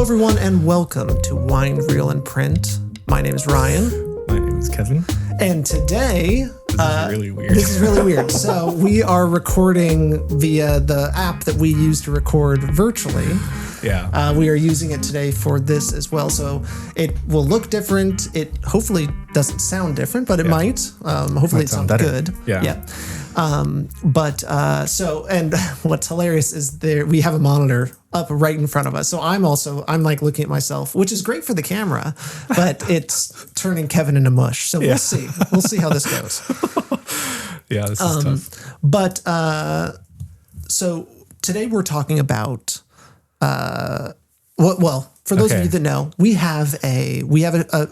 Hello, everyone, and welcome to Wind, Reel, and Print. My name is Ryan. My name is Kevin. And today... This is really weird. This is really weird. So we are recording via the app that we use to record virtually. Yeah. We are using it today for this as well. So it will look different. It hopefully doesn't sound different, but it might. Hopefully it sounds good. Yeah. And what's hilarious is we have a monitor up right in front of us. So I'm like looking at myself, which is great for the camera, but it's turning Kevin into mush. So we'll see. We'll see how this goes. Yeah, this is tough. But so today we're talking about for those of you that know, we have a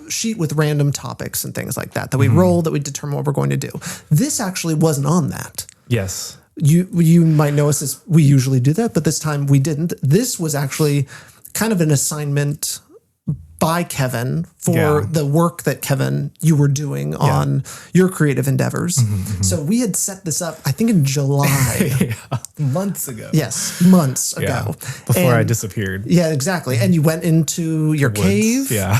sheet with random topics and things like that we roll, that we determine what we're going to do. This actually wasn't on that. Yes. You might notice this, we usually do that, but this time we didn't. This was actually kind of an assignment by Kevin for the work that Kevin, you were doing on your creative endeavors. So we had set this up, I think in July. Months ago. Yes, months ago. Before I disappeared. Yeah, exactly. And you went into your cave. Yeah.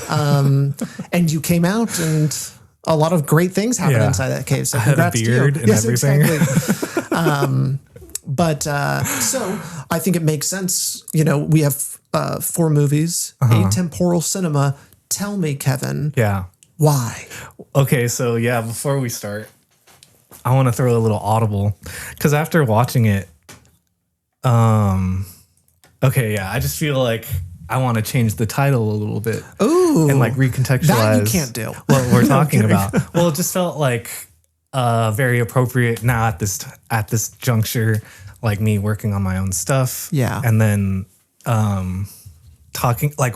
And you came out and a lot of great things happened inside that cave. So I had a beard and everything. Exactly. So I think it makes sense. You know, we have 4 movies, Atemporal cinema. Tell me, Kevin. Yeah. Why? Okay, so before we start, I want to throw a little audible because after watching it, I just feel like I want to change the title a little bit. Ooh. And like recontextualize. That you can't do. What we're talking about. Well, it just felt like very appropriate now at this juncture, like me working on my own stuff. Yeah. And then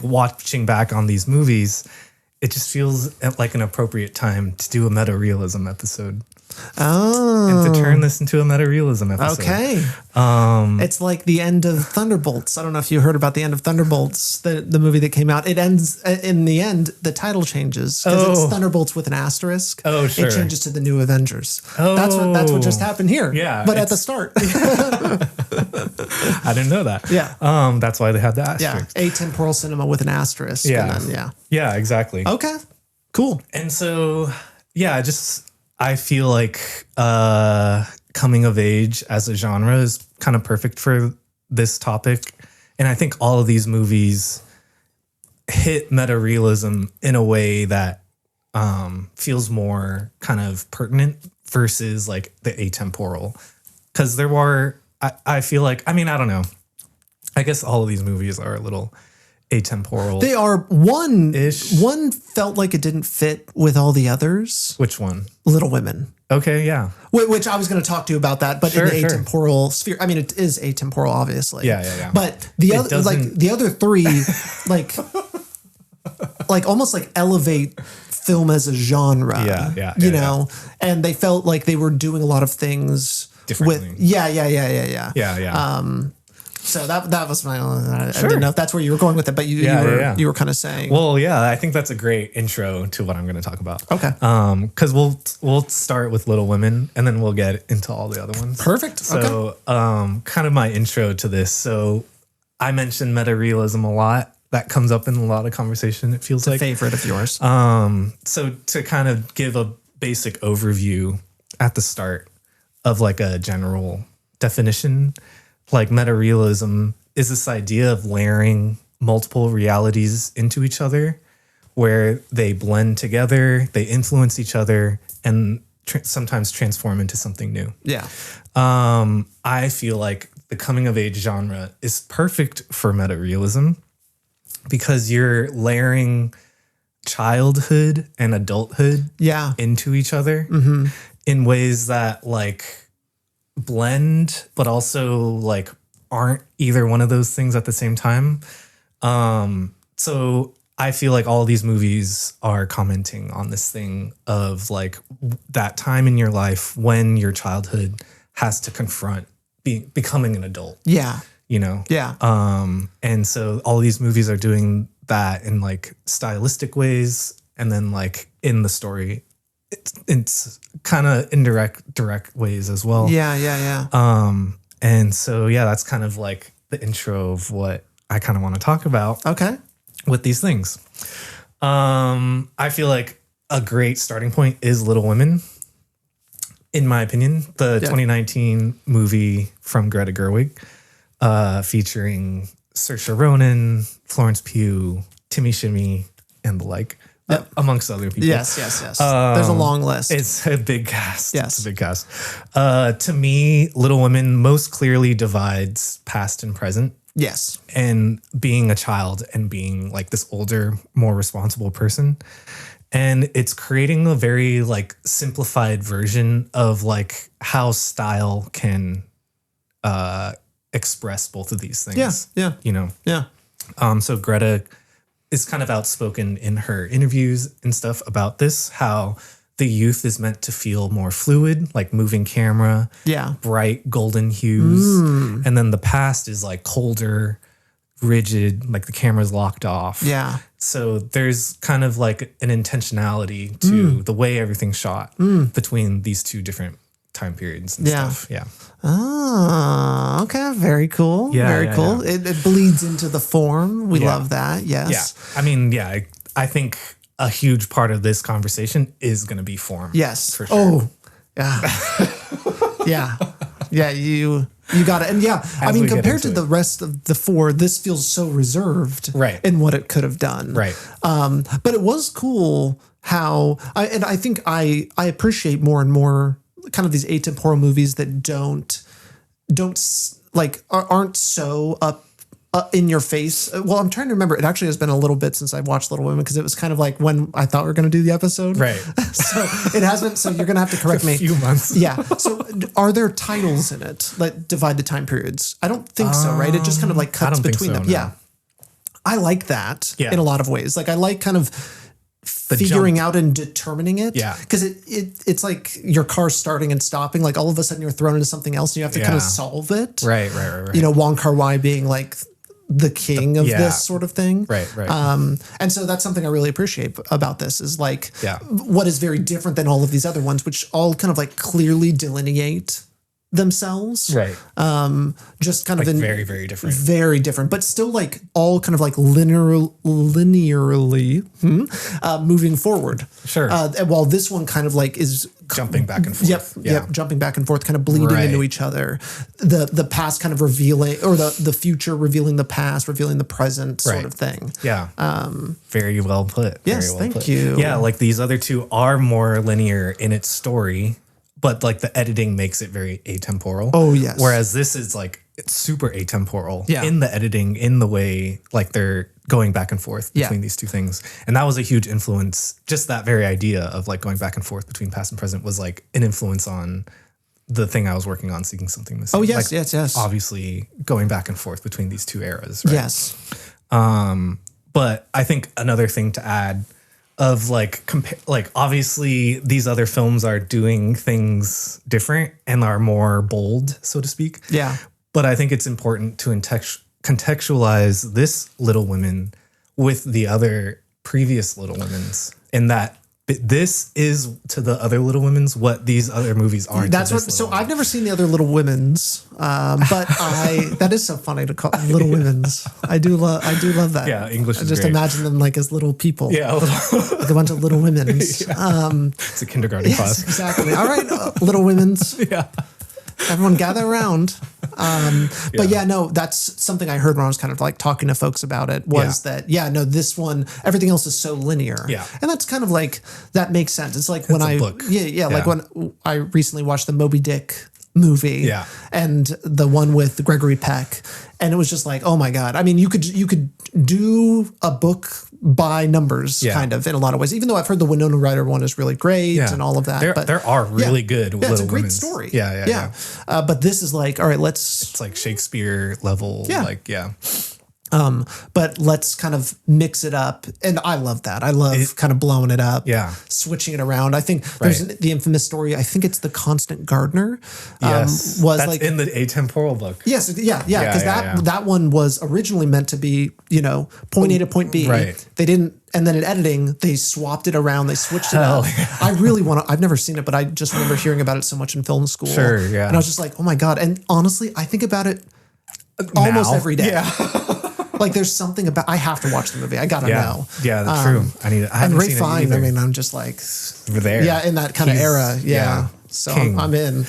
watching back on these movies, it just feels like an appropriate time to do a meta-realism episode. Oh. And to turn this into a meta-realism episode. Okay. It's like the end of Thunderbolts. I don't know if you heard about the end of Thunderbolts, the movie that came out. It ends, in the end, the title changes because it's Thunderbolts with an asterisk. Oh, sure. It changes to the New Avengers. Oh. That's what just happened here. Yeah. But at the start. I didn't know that. Yeah. That's why they had the asterisk. Yeah. Atemporal cinema with an asterisk. Yeah. And then, Yeah, exactly. Okay. Cool. And so, I feel like coming of age as a genre is kind of perfect for this topic. And I think all of these movies hit meta-realism in a way that feels more kind of pertinent versus like the atemporal. Because I feel like, I don't know. I guess all of these movies are a little atemporal. They are one felt like it didn't fit with all the others. Which one? Little Women. Okay, yeah. Which I was going to talk to you about that, but in the atemporal sphere. I mean, it is atemporal, obviously. Yeah. But the other 3, like almost like elevate film as a genre. Yeah. You know, and they felt like they were doing a lot of things differently. Yeah. So that was my own. I didn't know if that's where you were going with it, but you were kind of saying. Well, yeah, I think that's a great intro to what I'm going to talk about. Okay. Because we'll start with Little Women and then we'll get into all the other ones. Perfect. So, kind of my intro to this. So, I mentioned meta-realism a lot. That comes up in a lot of conversation. It feels like a favorite of yours. So to kind of give a basic overview at the start of like a general definition. Like meta-realism is this idea of layering multiple realities into each other where they blend together, they influence each other, and sometimes transform into something new. Yeah. I feel like the coming of age genre is perfect for meta-realism because you're layering childhood and adulthood into each other in ways that like blend, but also like aren't either one of those things at the same time. So I feel like all these movies are commenting on this thing of like that time in your life when your childhood has to confront becoming an adult. Yeah. You know? Yeah. And so all these movies are doing that in like stylistic ways and then like in the story it's kind of direct ways as well. Yeah. And so, that's kind of like the intro of what I kind of want to talk about. Okay. With these things. I feel like a great starting point is Little Women. In my opinion, the 2019 movie from Greta Gerwig, featuring Saoirse Ronan, Florence Pugh, Timmy Shimmy, and the like, amongst other people. Yes. There's a long list. It's a big cast. Yes. It's a big cast. To me, Little Women most clearly divides past and present. Yes. And being a child and being like this older, more responsible person. And it's creating a very like simplified version of like how style can express both of these things. Yeah. You know? Yeah. So Greta is kind of outspoken in her interviews and stuff about this, how the youth is meant to feel more fluid, like moving camera, bright golden hues. And then the past is like colder, rigid, like the camera's locked off. Yeah. So there's kind of like an intentionality to the way everything's shot between these two different time periods and stuff. Yeah. Oh, okay. Very cool. Yeah, Very cool. Yeah. It bleeds into the form. We love that. Yes. Yeah. I mean, I think a huge part of this conversation is going to be form. Yes. For sure. Oh, yeah. Yeah. You got it. And I mean, compared to the rest of the four, this feels so reserved in what it could have done. Right. But it was cool how, I think I appreciate more and more kind of these atemporal movies that aren't so up in your face. Well, I'm trying to remember. It actually has been a little bit since I watched Little Women because it was kind of like when I thought we were going to do the episode. Right. So it hasn't. So you're going to have to correct me. A few months. Yeah. So are there titles in it that divide the time periods? I don't think so, right? It just kind of like cuts between them. No. Yeah. I like that in a lot of ways. Like I like kind of figuring out and determining it. Yeah. Because it's like your car starting and stopping. Like all of a sudden you're thrown into something else and you have to kind of solve it. Right. You know, Wong Kar-wai being like the king of this sort of thing. Right. And so that's something I really appreciate about this is like what is very different than all of these other ones, which all kind of like clearly delineate themselves. Right. Just kind like of very, very different. Very different, but still like all kind of like linearly moving forward. Sure. While this one kind of like is jumping back and forth. Yep. Jumping back and forth, kind of bleeding into each other. The past kind of revealing, or the future revealing the past, revealing the present sort of thing. Yeah. Very well put. Yes. Thank you. Yeah. Like these other two are more linear in its story, but like the editing makes it very atemporal. Oh, yes. Whereas this is like, it's super atemporal in the editing, in the way like they're going back and forth between these two things. And that was a huge influence. Just that very idea of like going back and forth between past and present was like an influence on the thing I was working on, Seeking Something Missing. Oh, yes, like, yes. Obviously going back and forth between these two eras. Right? Yes. But I think another thing to add of like obviously these other films are doing things different and are more bold, so to speak. Yeah. But I think it's important to contextualize this Little Women with the other previous Little Women's, in that this is to the other Little Women's what these other movies are. That's what. So I've never seen the other Little Women's, but that is so funny to call them Little Women's. I do love that. Yeah, English. I just imagine them like as little people. Yeah, like a bunch of Little Women's. It's a kindergarten class. Exactly. All right, Little Women's. Yeah. Everyone gather around. But no, that's something I heard when I was kind of like talking to folks about it was that, this one, everything else is so linear. Yeah. And that's kind of like, that makes sense. It's like when like when I recently watched the Moby Dick movie and the one with Gregory Peck. And it was just like, oh my God. I mean, you could do a book by numbers kind of in a lot of ways, even though I've heard the Winona Ryder one is really great and all of that. There are really good Little it's a great Women's. story. Yeah. But this is like, all right, it's like Shakespeare level. But let's kind of mix it up. And I love that. I love kind of blowing it up, switching it around. I think there's the infamous story. I think it's The Constant Gardener. Yes. Was that's like in the Atemporal book. Yes. Yeah. Because that one was originally meant to be, point A to point B. Right. They didn't. And then in editing, they swapped it around. They switched it up. I really want to. I've never seen it, but I just remember hearing about it so much in film school. Sure. Yeah. And I was just like, oh my God. And honestly, I think about it almost every day. Yeah. Like there's something about, I have to watch the movie. I gotta know. Yeah, that's true. I haven't Ray seen Fiennes, it either. I mean, I'm just like, We're there. yeah, in that kind of era. Yeah. So king. I'm in.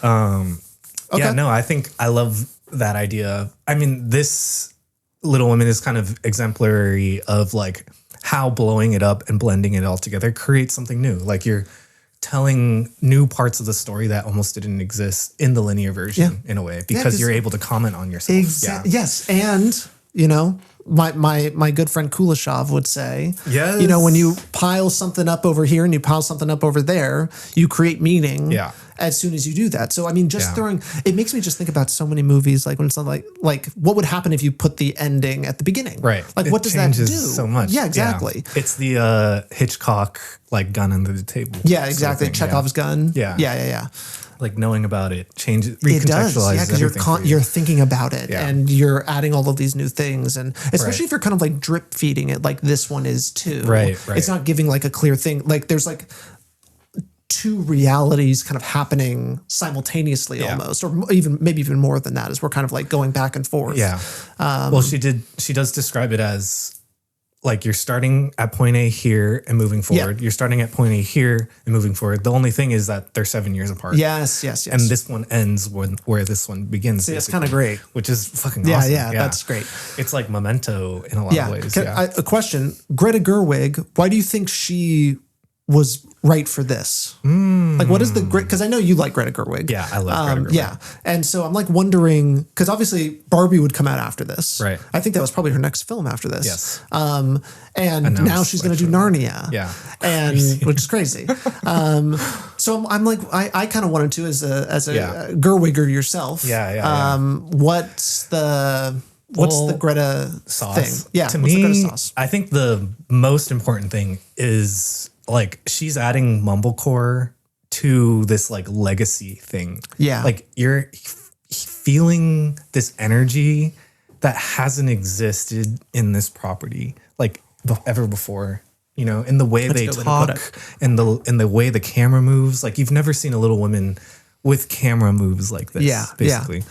Okay. Yeah, no, I think I love that idea. I mean, this Little Women is kind of exemplary of like how blowing it up and blending it all together creates something new. Like you're telling new parts of the story that almost didn't exist in the linear version in a way, because you're able to comment on yourself. Yes. And, you know, my good friend Kuleshov would say, yes, you know, when you pile something up over here and you pile something up over there, you create meaning as soon as you do that. So, I mean, just throwing, it makes me just think about so many movies, like when it's like what would happen if you put the ending at the beginning? Right. Like, what does that do? So much. Yeah, exactly. Yeah. It's the Hitchcock, like gun under the table. Yeah, exactly. Sort of Chekhov's gun. Yeah. Like knowing about it changes, recontextualizes. It does, yeah, because you're thinking about it and you're adding all of these new things, and especially if you're kind of like drip feeding it, like this one is too. Right. It's not giving like a clear thing. Like there's like two realities kind of happening simultaneously almost, or maybe even more than that, as we're kind of like going back and forth. Yeah. Well, she does describe it as like you're starting at point A here and moving forward. You're starting at point A here and moving forward. The only thing is that they're 7 years apart. Yes. And this one ends where this one begins. See, that's kind of great. Which is fucking awesome. Yeah, that's great. It's like Memento in a lot of ways. A question. Greta Gerwig, why do you think she was right for this? Like, what is the great, because I know you like Greta Gerwig. Yeah, I love Greta Gerwig. Yeah. And so I'm like wondering, because obviously Barbie would come out after this. Right. I think that was probably her next film after this. Yes. And now she's going to do Narnia. Yeah. And which is crazy. So I'm like, I kind of wanted to, as a Gerwigger yourself. What's the Greta sauce thing? Yeah. To what's me, the Greta sauce? I think the most important thing is like she's adding mumblecore to this like legacy thing. Yeah. Like you're feeling this energy that hasn't existed in this property like ever before, you know, in the way they talk and the way the camera moves. Like you've never seen a Little Women with camera moves like this, basically.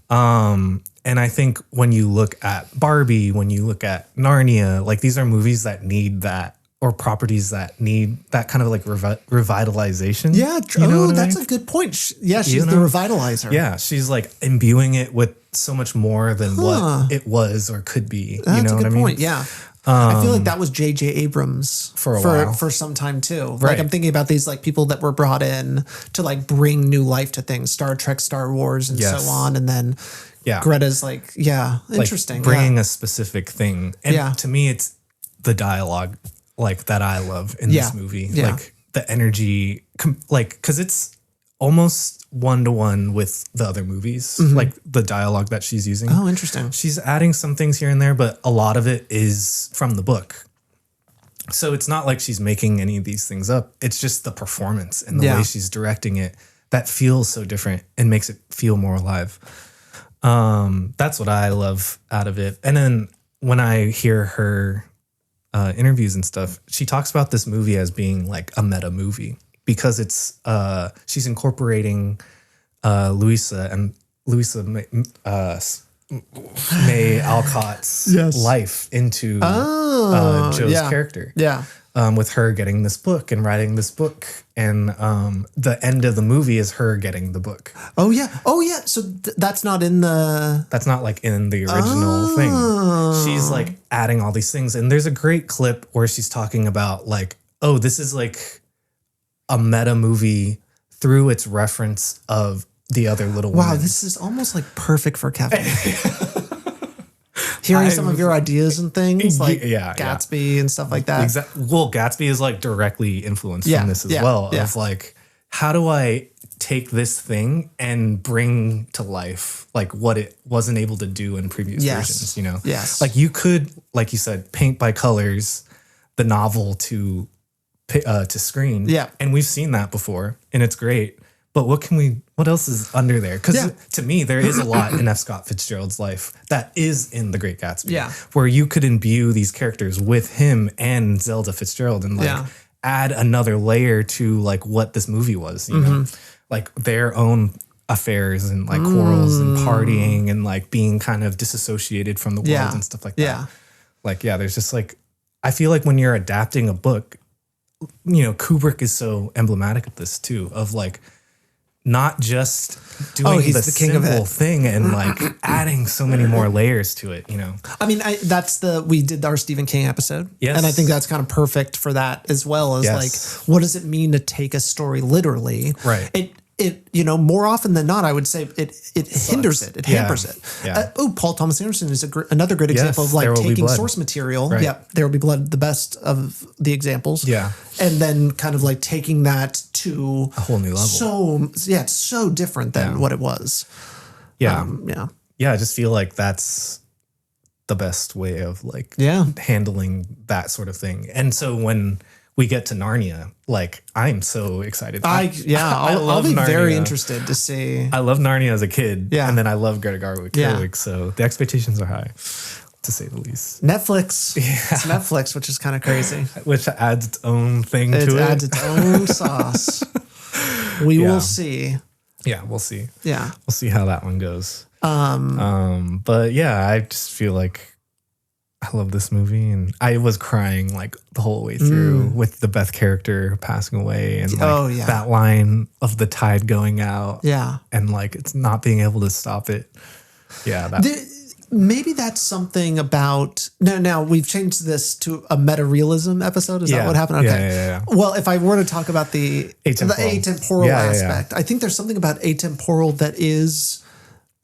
And I think when you look at Barbie, when you look at Narnia, like these are movies that need that, or properties that need that kind of like revitalization. Yeah. You know that's a good point. She's the revitalizer. Yeah. She's like imbuing it with so much more than what it was or could be. That's a good point. Yeah. I feel like that was J.J. Abrams for a while. For some time too. Right. Like I'm thinking about these like people that were brought in to like bring new life to things, Star Trek, Star Wars, and so on. And then Greta's like, interesting. Like bringing a specific thing. And to me, it's the dialogue like that I love in this movie. Like the energy, like, because it's almost 1-to-1 with the other movies, like the dialogue that she's using. Oh, interesting. She's adding some things here and there, but a lot of it is from the book. So it's not like she's making any of these things up. It's just the performance and the way she's directing it that feels so different and makes it feel more alive. That's what I love out of it. And then when I hear her interviews and stuff, she talks about this movie as being like a meta movie because it's she's incorporating Louisa May Alcott's life into Joe's character. Yeah. With her getting this book and writing this book. And the end of the movie is her getting the book. Oh, yeah. So that's not in the... That's not like in the original thing. She's like adding all these things. And there's a great clip where she's talking about like, oh, this is like a meta movie through its reference of the other Little Women. Wow, this is almost like perfect for Kevin. Hearing some of your ideas and things like Gatsby and stuff like that. Exactly. Well, Gatsby is like directly influenced from this as well. Yeah. Of like, how do I take this thing and bring to life like what it wasn't able to do in previous versions, you know? Yes. Like you could, like you said, paint by colors the novel to screen. Yeah. And we've seen that before and it's great. But what else is under there? Because to me, there is a lot in F. Scott Fitzgerald's life that is in The Great Gatsby. Yeah. Where you could imbue these characters with him and Zelda Fitzgerald and like add another layer to like what this movie was, you know? Like their own affairs and like quarrels and partying and like being kind of disassociated from the world and stuff like that. Yeah. Like, yeah, there's just like, I feel like when you're adapting a book, you know, Kubrick is so emblematic of this too, of like not just doing the king of simple it. thing and like adding so many more layers to it, you know? I mean, we did our Stephen King episode. Yes. And I think that's kind of perfect for that as well as like, what does it mean to take a story literally? Right. It, you know, more often than not, I would say it hinders it. It hampers it. Yeah. Paul Thomas Anderson is another great example of like taking source material. Right. Yeah. There Will Be Blood, the best of the examples. Yeah. And then kind of like taking that to a whole new level. It's so different than what it was. Yeah. Yeah. I just feel like that's the best way of like handling that sort of thing. And so when we get to Narnia, like I'm so excited. I'll be Narnia. very interested to see. I love Narnia as a kid. Yeah. And then I love Greta Gerwig. So the expectations are high, to say the least. Netflix. It's Netflix, which is kind of crazy. Which adds its own thing to it. It adds its own sauce. We will see. Yeah, we'll see. Yeah. We'll see how that one goes. But yeah, I just feel like I love this movie, and I was crying like the whole way through with the Beth character passing away and like that line of the tide going out. Yeah. And like it's not being able to stop it. Yeah. Maybe that's something about now we've changed this to a meta-realism episode. Is that what happened? Okay. Yeah. Well, if I were to talk about the atemporal aspect, I think there's something about atemporal that is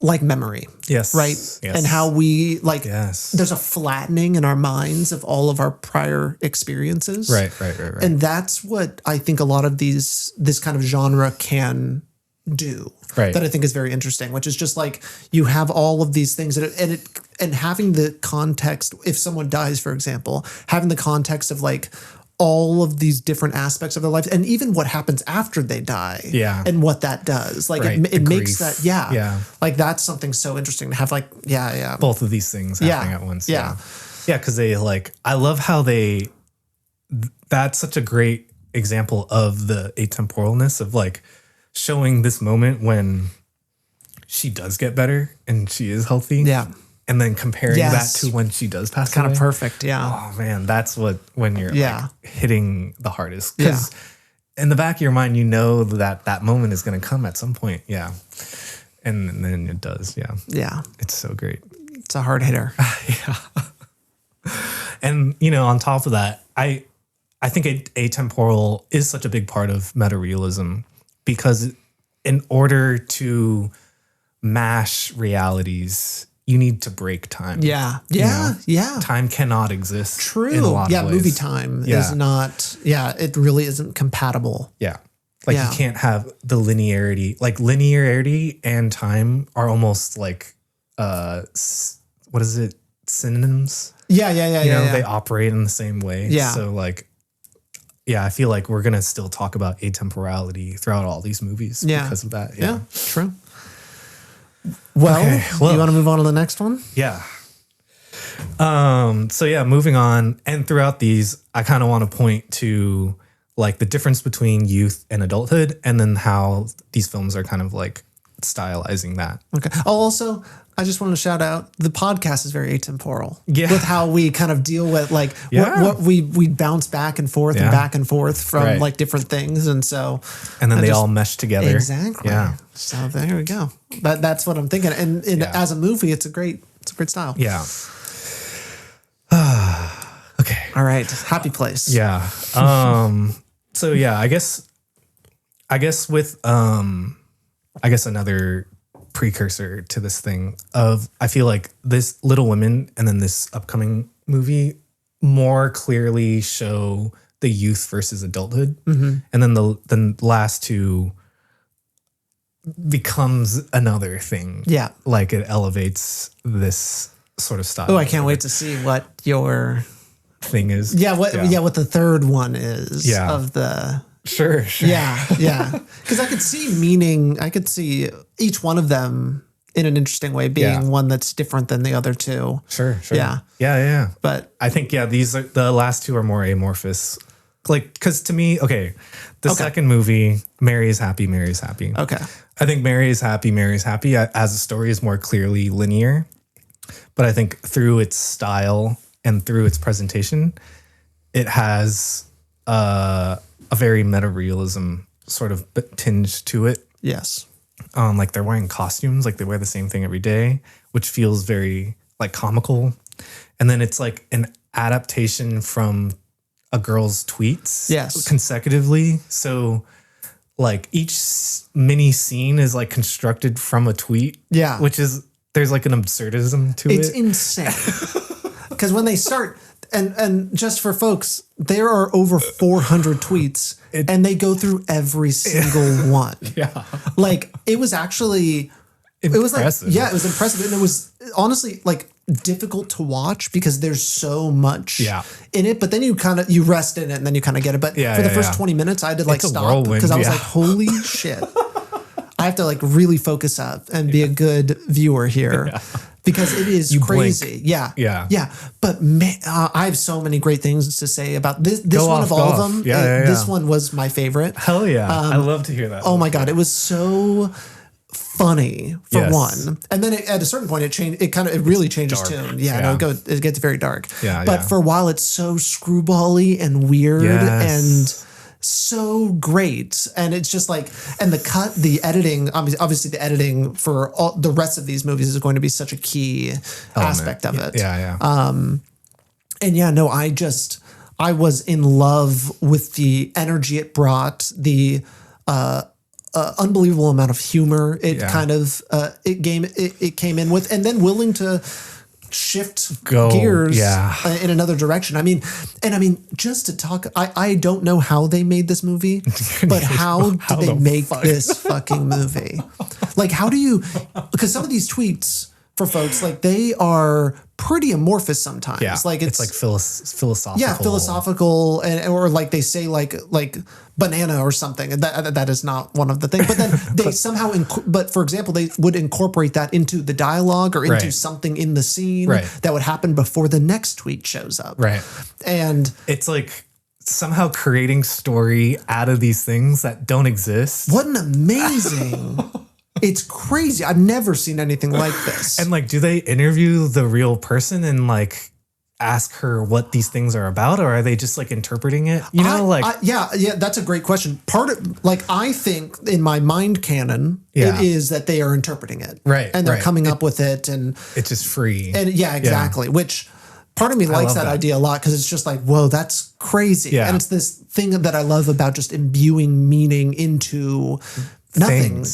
like memory. Yes. Right. Yes. And how we like, there's a flattening in our minds of all of our prior experiences. Right. And that's what I think a lot of this kind of genre can do. Right. That I think is very interesting, which is just like you have all of these things and having the context, if someone dies, for example, having the context of like all of these different aspects of their life and even what happens after they die and what that does. Like it makes that, like that's something so interesting to have like, both of these things happening at once. Yeah. Yeah. Cause they like, I love how that's such a great example of the atemporalness of like showing this moment when she does get better and she is healthy. Yeah. And then comparing that to when she does pass away. Kind of perfect, yeah. Oh man, that's when you're like hitting the hardest. Because in the back of your mind, you know that moment is going to come at some point. Yeah. And then it does. Yeah. Yeah. It's so great. It's a hard hitter. And, you know, on top of that, I think atemporal is such a big part of metarealism because in order to mash realities, you need to break time. Yeah. Time cannot exist. True. In a lot of ways. Movie time is not, it really isn't compatible. Yeah. Like you can't have the linearity. Like linearity and time are almost like, what is it? Synonyms? Yeah. You know, they operate in the same way. Yeah. So like, I feel like we're going to still talk about atemporality throughout all these movies because of that. Yeah, true. Well, you want to move on to the next one? Yeah. So moving on. And throughout these, I kind of want to point to like the difference between youth and adulthood and then how these films are kind of like stylizing that. Okay. Also, I just want to shout out the podcast is very atemporal with how we kind of deal with like what we bounce back and forth and back and forth from like different things. And so, and then they all mesh together. Exactly. Yeah. So there we go. That's what I'm thinking. And as a movie, it's a great style. Yeah. Okay. All right. Happy place. Yeah. So I guess with, another precursor to this thing of, I feel like this Little Women and then this upcoming movie more clearly show the youth versus adulthood. Mm-hmm. And then the last two becomes another thing. Yeah. Like it elevates this sort of style. Oh, I can't wait to see what your thing is. Yeah. What the third one is of the... Sure. Yeah. Because I could see each one of them in an interesting way being one that's different than the other two. Sure. Yeah. Yeah. But I think, these are the last two are more amorphous. Like, because to me, okay, the second movie, Mary is happy, Mary is happy. Okay. I think Mary is happy, Mary is happy as a story is more clearly linear. But I think through its style and through its presentation, it has a very meta-realism sort of tinge to it. Yes. Like they're wearing costumes, like they wear the same thing every day, which feels very like comical. And then it's like an adaptation from a girl's tweets consecutively. So like each mini scene is like constructed from a tweet. Yeah. Which is, there's like an absurdism to it. It's insane. Because when they start, and just for folks, there are over 400 tweets and they go through every single one. Yeah. Like it was actually, impressive. It was like, yeah, it was impressive. And it was honestly like difficult to watch because there's so much in it, but then you rest in it and then you kind of get it. But for the first 20 minutes I did like stop because I was like, holy shit. I have to like really focus up and be a good viewer here because it is crazy. Blink. Yeah. But man, I have so many great things to say about this one of all of them. This one was my favorite. Hell yeah. I love to hear that. Oh my God. It was so funny for one. And then at a certain point it changed. It really changes tune. It gets very dark. But for a while it's so screwball-y and weird and so great. And it's just like, and the editing, obviously the editing for all the rest of these movies is going to be such a key aspect of it. I was in love with the energy it brought, the unbelievable amount of humor it it came in with, and then willing to shift gears in another direction. I mean, just to talk, I don't know how they made this movie, but how did they make this fucking movie? Like, how do you, because some of these tweets for folks, like they are pretty amorphous sometimes. Yeah, like it's like philosophical. Yeah, philosophical, or like they say like banana or something. That is not one of the things. But then they somehow, but for example, they would incorporate that into the dialogue or into something in the scene that would happen before the next tweet shows up. Right, and it's like somehow creating story out of these things that don't exist. What an amazing. It's crazy. I've never seen anything like this. And like, do they interview the real person and like ask her what these things are about, or are they just like interpreting it? You know, yeah, that's a great question. I think in my mind canon, it is that they are interpreting it, right? And they're coming up with it, and it's just free. And exactly. Which part of me likes that idea a lot because it's just like, whoa, that's crazy. Yeah. And it's this thing that I love about just imbuing meaning into nothing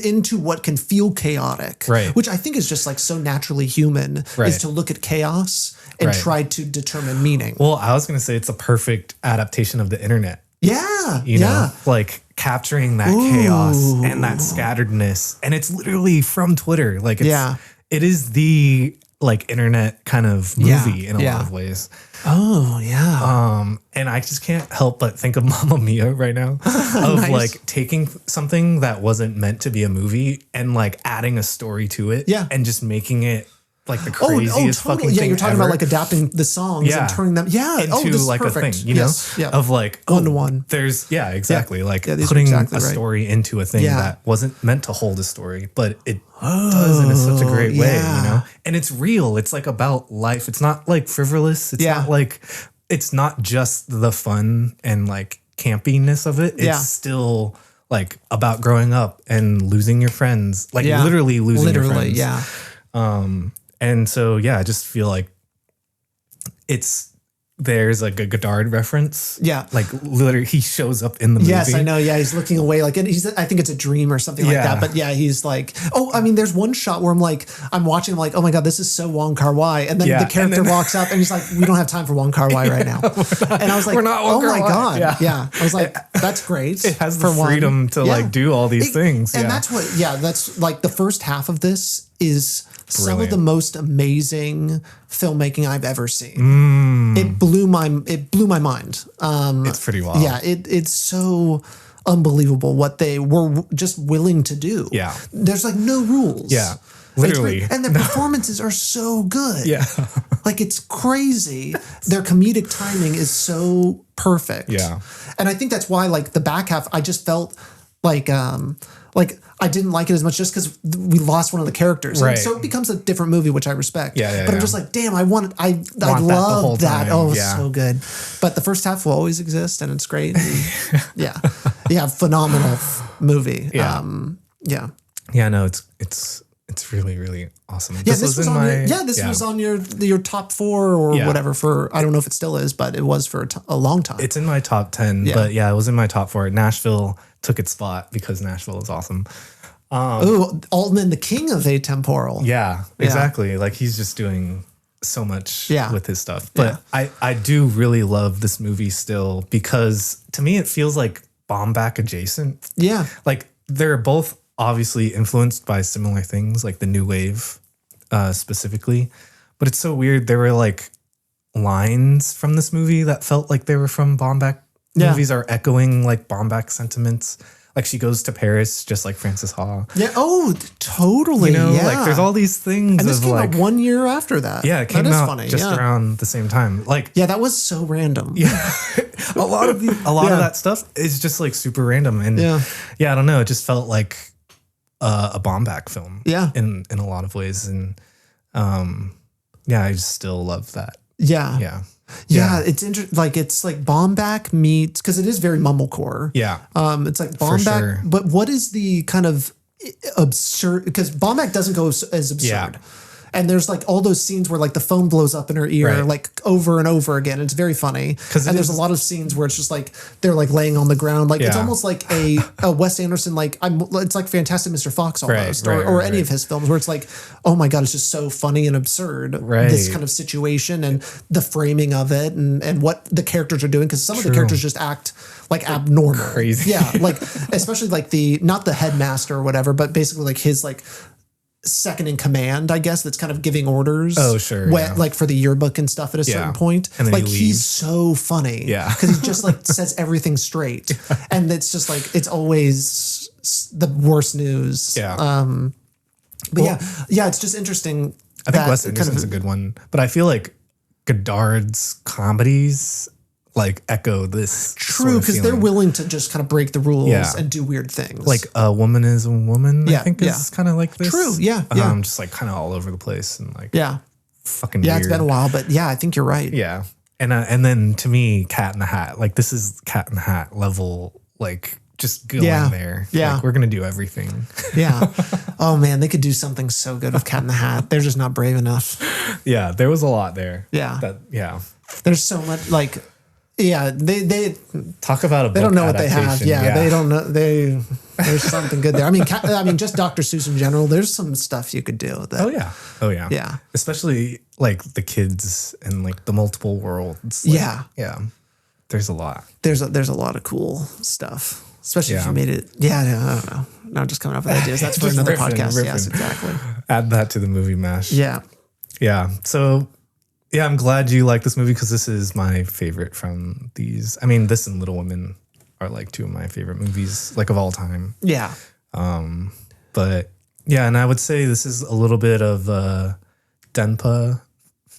into what can feel chaotic, which I think is just like so naturally human, is to look at chaos and try to determine meaning. Well, I was going to say it's a perfect adaptation of the internet. Yeah. You know, like capturing that chaos and that scatteredness. And it's literally from Twitter. Like, it is the like internet kind of movie in a lot of ways. Oh yeah. And I just can't help but think of Mamma Mia right now of like taking something that wasn't meant to be a movie and like adding a story to it and just making it like the craziest fucking thing. Yeah, you're talking ever. about like adapting the songs and turning them into this like is perfect. a thing, you know, of like one-to-one. There's like putting a story into a thing that wasn't meant to hold a story, but it does in such a great way, you know? And it's real. It's like about life. It's not like frivolous. It's not like, it's not just the fun and like campiness of it. It's still like about growing up and losing your friends, like literally losing your friends. And so, I just feel like there's like a Godard reference. Yeah. Like literally he shows up in the movie. Yes, I know. Yeah. He's looking away like, and I think it's a dream or something like that. But he's like, there's one shot where I'm watching, I'm like, oh my God, this is so Wong Kar-wai. And then the character walks up and he's like, we don't have time for Wong Kar-wai right now. And I was like, we're not Wong Kar-wai. My God. Yeah. I was like, that's great. It has the freedom to like do all these things. And that's that's like the first half of this is some of the most amazing filmmaking I've ever seen. It blew my mind. It's pretty wild. Yeah, it's so unbelievable what they were just willing to do. Yeah. There's like no rules. Yeah. Literally. And their performances are so good. Yeah. Like, it's crazy. Their comedic timing is so perfect. Yeah. And I think that's why, like, the back half, I just felt like I didn't like it as much just because we lost one of the characters. Right. And so it becomes a different movie, which I respect. Yeah, but I'm just like, damn, I love that. Oh, it was so good. But the first half will always exist, and it's great. And yeah, phenomenal movie. Yeah. Yeah, no, it's really, really awesome. Yeah, this was on your top 4 or whatever for, I don't know if it still is, but it was for a long time. It's in my top 10, but it was in my top 4. Nashville took its spot because Nashville is awesome. Altman, the king of Atemporal. Yeah, exactly. Like, he's just doing so much with his stuff. But I do really love this movie still because to me it feels like Baumbach adjacent. Yeah. Like, they're both obviously influenced by similar things, like the new wave specifically. But it's so weird. There were like lines from this movie that felt like they were from Baumbach movies, are echoing like Baumbach sentiments. Like, she goes to Paris just like Frances Ha. Yeah. Oh, totally. Like, there's all these things. And this came like, out 1 year after that. Yeah, it came out just around the same time. Like, yeah, that was so random. Yeah, a lot of that stuff is just like super random. And I don't know. It just felt like a Baumbach film. Yeah, in a lot of ways. And I just still love that. Yeah. Yeah, it's interesting. Like, it's like Baumbach meets, because it is very mumblecore. Yeah. It's like Baumbach, sure. but what is the kind of absurd? Because Baumbach doesn't go as absurd. Yeah. And there's like all those scenes where like the phone blows up in her ear like over and over again. It's very funny. And there's a lot of scenes where it's just like they're like laying on the ground. Like, it's almost like a Wes Anderson, like it's like Fantastic Mr. Fox almost, or any of his films where it's like, oh my God, it's just so funny and absurd. This kind of situation and the framing of it and what the characters are doing. Because some of the characters just act like abnormal. Crazy. Yeah. Like, especially like not the headmaster or whatever, but basically like his like second in command, I guess, that's kind of giving orders. Oh, sure. Like for the yearbook and stuff at a certain point. And then like, he's so funny. Yeah. Because he just like says everything straight. And it's just like, it's always the worst news. Yeah. But it's just interesting. I think Wes Anderson's a good one. But I feel like Godard's comedies like echo this. True, because they're willing to just kind of break the rules and do weird things. Like A Woman is a Woman, I think is kind of like this. True, yeah. Just like kind of all over the place and like fucking weird. Weird. It's been a while, but I think you're right. Yeah. And then to me, Cat in the Hat, like, this is Cat in the Hat level, like, just going there. Yeah. Like, we're going to do everything. Yeah. Oh man, they could do something so good with Cat in the Hat. They're just not brave enough. Yeah. There was a lot there. Yeah. There's so much, like, they talk about a book. They don't know what they have. Yeah, they don't know. There's something good there. I mean, just Dr. Seuss in general. There's some stuff you could do. Oh yeah. Especially like the kids and like the multiple worlds. Like, yeah. There's a lot. There's a lot of cool stuff. Especially if you made it. I don't know. Not just coming up with ideas. That's for another podcast. Yes, exactly. Add that to the movie mash. Yeah. So. Yeah, I'm glad you like this movie because this is my favorite from these. I mean, this and Little Women are like two of my favorite movies, like, of all time. Yeah. But yeah, and I would say this is a little bit of Denpa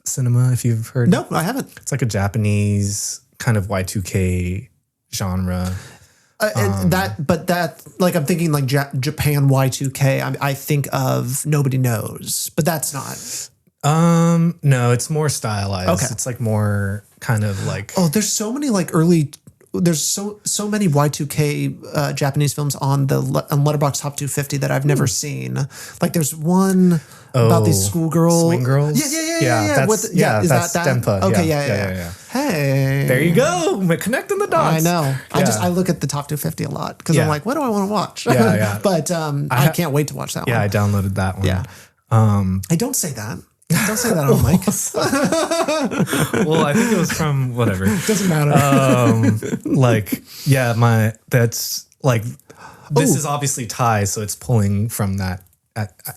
cinema, if you've heard. No, I haven't. It's like a Japanese kind of Y2K genre. Like, I'm thinking like Japan Y2K. I think of Nobody Knows, but that's not. No, it's more stylized. Okay. It's like more kind of like. Oh, there's so many like early. There's so many Y2K Japanese films on Letterboxd Top 250 that I've never seen. Like, there's one about these schoolgirls. Swing girls? Yeah. That's Denpa. Okay, yeah. Hey. There you go. We're connecting the dots. I know. I look at the Top 250 a lot because I'm like, what do I want to watch? Yeah. But I can't wait to watch that one. Yeah, I downloaded that one. Yeah. I don't say that. Don't say that on mic. Well, I think it was from whatever. Doesn't matter. That's like, this is obviously Thai, so it's pulling from that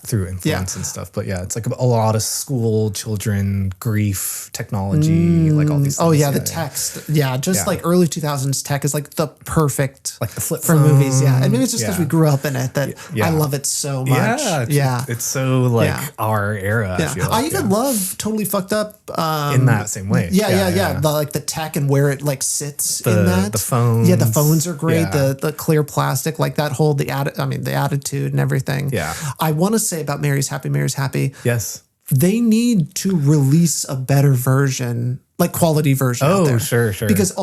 through influence and stuff. But yeah, it's like a lot of school children, grief, technology, like all these things. Oh yeah, the text. Yeah, just like early 2000s tech is like the perfect like the flip for phone. movies. Yeah, and maybe it's just because we grew up in it that I love it so much. It's so like our era. Yeah. I feel like. I even love Totally Fucked Up in that same way. Yeah. The, like the tech and where it like sits in that. The phones. Yeah, the phones are great. The clear plastic, like that whole the attitude and everything. Yeah. I want to say about Mary's Happy. Yes. They need to release a better version, like quality version. Oh, out there. sure. Because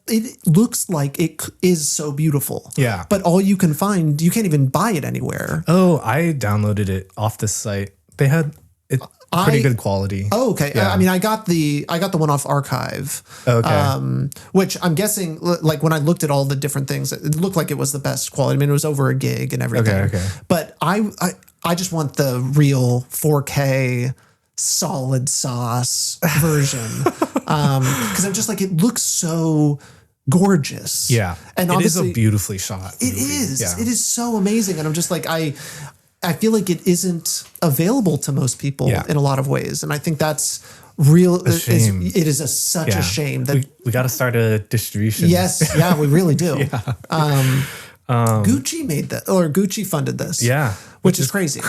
it looks like it is so beautiful. Yeah. But all you can find, you can't even buy it anywhere. Oh, I downloaded it off this site. They had it pretty good quality. Oh, okay. Yeah. I mean, I got the one off Archive. Okay. Which I'm guessing, like when I looked at all the different things, it looked like it was the best quality. I mean, it was over a gig and everything. Okay. But I just want the real 4K solid sauce version. Because I'm just like, it looks so gorgeous. Yeah. And it is obviously a beautifully shot movie. It is. Yeah. It is so amazing. And I'm just like, I feel like it isn't available to most people in a lot of ways. And I think that's real. Shame. It is such a shame that we got to start a distribution. Yes. Yeah, we really do. Gucci made that, or Gucci funded this. Yeah. Which is crazy.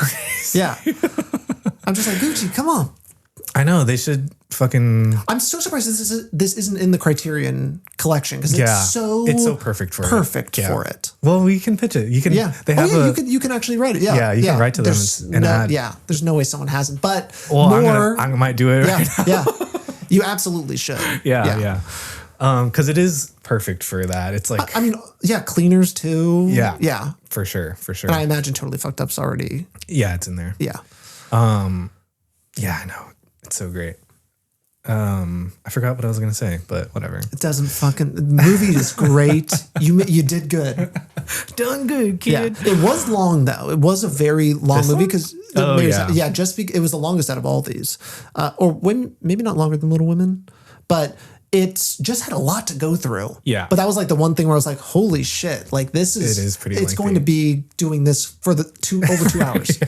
Yeah. I'm just like, Gucci, come on. I know they should fucking. I'm so surprised this isn't in the Criterion collection because it's so perfect for it. Well, we can pitch it. You can. Yeah. They have you can actually write it. Yeah. Yeah. You can write to them and add. Yeah. There's no way someone hasn't. But I might do it. Yeah. Right now. Yeah. You absolutely should. Yeah. Because it is perfect for that. It's like. I mean, cleaners too. Yeah. Yeah. For sure. And I imagine Totally Fucked Up's already. Yeah, it's in there. Yeah. Yeah, I know. It's so great. I forgot what I was gonna say, but whatever. It doesn't fucking. The movie is great. You did good. Done good, kid. Yeah. It was long though. It was a very long movie because it was the longest out of all these, maybe not longer than Little Women, but it's just had a lot to go through. Yeah. But that was like the one thing where I was like, holy shit! Like this is. It is pretty. It's lengthy. going to be doing this for over 2 hours.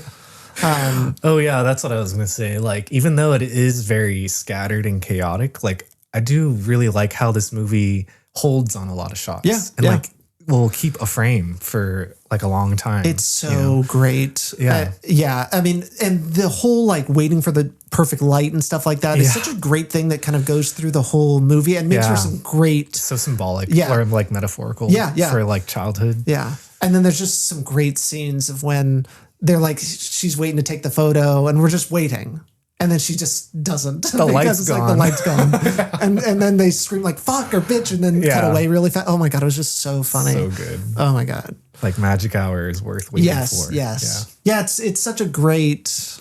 That's what I was gonna say. Like, even though it is very scattered and chaotic, like I do really like how this movie holds on a lot of shots. Yeah, and like will keep a frame for like a long time. It's so great. Yeah. I mean, and the whole like waiting for the perfect light and stuff like that is such a great thing that kind of goes through the whole movie and makes her some great. So symbolic or like metaphorical. For like childhood. Yeah. And then there's just some great scenes of when they're like, she's waiting to take the photo and we're just waiting. And then she just doesn't. The light's gone. Like the light's gone. and then they scream like, fuck or bitch, and then cut away really fast. Oh my God, it was just so funny. So good. Oh my God. Like magic hour is worth waiting for. Yes. Yeah, it's such a great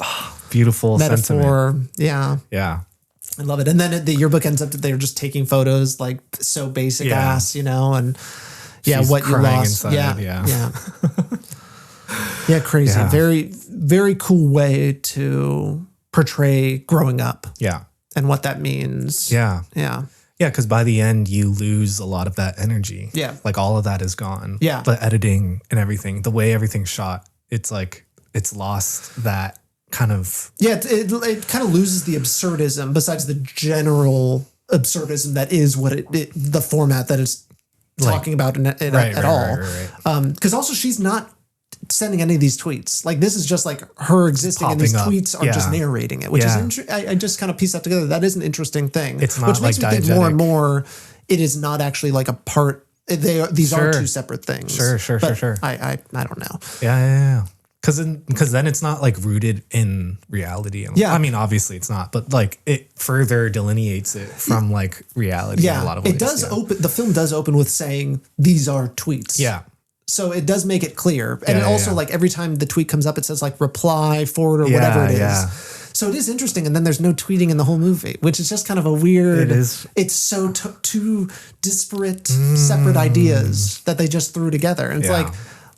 beautiful metaphor. Sentiment. Yeah. Yeah. I love it. And then the yearbook ends up that they're just taking photos like so basic ass, and she's what you lost. Inside. Yeah. Yeah, crazy. Yeah. Very, very cool way to portray growing up. Yeah. And what that means. Yeah. Yeah. Yeah, because by the end you lose a lot of that energy. Yeah. Like all of that is gone. Yeah. The editing and everything, the way everything's shot, it's like it's lost that kind of. Yeah, it kind of loses the absurdism besides the general absurdism that is what the format that it's talking about at all. Because also she's not sending any of these tweets. Like this is just like her existing and these tweets are just narrating it, which is I just kind of pieced that together. That is an interesting thing. It's not which makes me think more and more it is not actually like a part. These are two separate things. Sure. I don't know. Yeah. Because then it's not like rooted in reality. I mean, obviously it's not, but like it further delineates it from like reality in a lot of ways. It does open. The film does open with saying these are tweets. Yeah. So it does make it clear. And it also like every time the tweet comes up, it says like reply, forward, or whatever it is. Yeah. So it is interesting. And then there's no tweeting in the whole movie, which is just kind of a weird. It is. It's so two disparate, separate ideas that they just threw together. And it's like,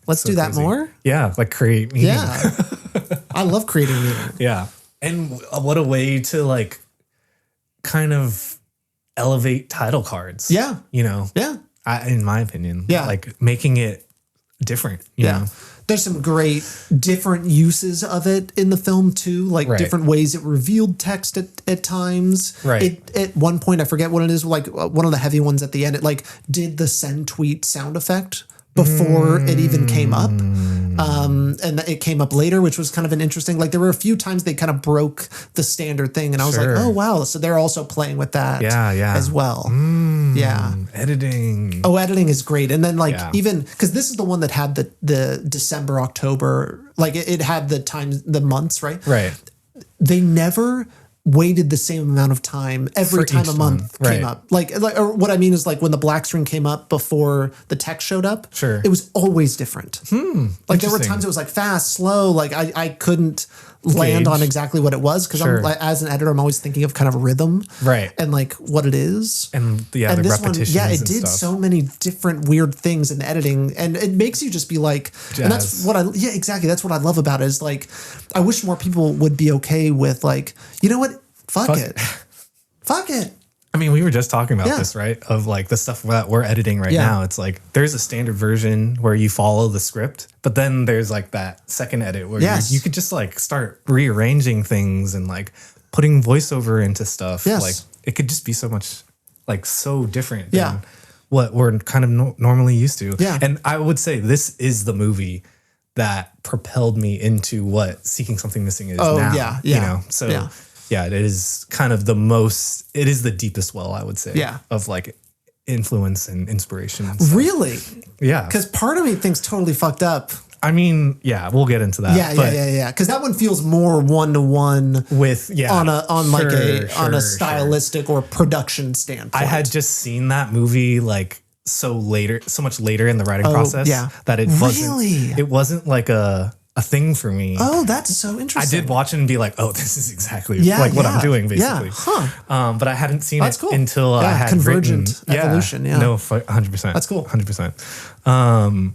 let's do that more. Yeah. Like create meaning. Yeah. I love creating meaning. Yeah. And what a way to like kind of elevate title cards. Yeah. Yeah. In my opinion. Yeah. Like making it different. You know? There's some great different uses of it in the film too, like different ways it revealed text at times. Right. At one point, I forget what it is, like one of the heavy ones at the end, it like did the send tweet sound effect before it even came up. And it came up later, which was kind of an interesting, like there were a few times they kind of broke the standard thing. And I was like, oh, wow. So they're also playing with that as well. Editing. Oh, editing is great. And then like even, because this is the one that had the December, October, like it had the times, the months, right? Right. They never waited the same amount of time every time a month came up. Like, or what I mean is like when the black screen came up before the text showed up, it was always different. Like there were times it was like fast, slow, like I couldn't land on exactly what it was because I'm like, as an editor, I'm always thinking of kind of rhythm, and like what it is, and the repetitions. It did so many different weird things in the editing, and it makes you just be like, and that's what exactly. That's what I love about it is like, I wish more people would be okay with like, you know what, fuck it. Fuck it. I mean, we were just talking about this, right? Of like the stuff that we're editing right now. It's like there's a standard version where you follow the script, but then there's like that second edit where you could just like start rearranging things and like putting voiceover into stuff. Like it could just be so much like so different than what we're kind of normally used to. And I would say this is the movie that propelled me into what Seeking Something Missing is now. You know, so yeah, it is kind of it is the deepest well, I would say, of like influence and inspiration. And stuff. Really? Yeah. Because part of me thinks totally fucked up. I mean, yeah, we'll get into that. Yeah. Because that one feels more one-to-one with on a stylistic or production standpoint. I had just seen that movie like so much later in the writing process that it wasn't like a thing for me. Oh, that's so interesting. I did watch it and be like, oh, this is exactly like what I'm doing, basically. But I hadn't seen it until I had Convergent evolution. No, 100%. That's cool. 100%.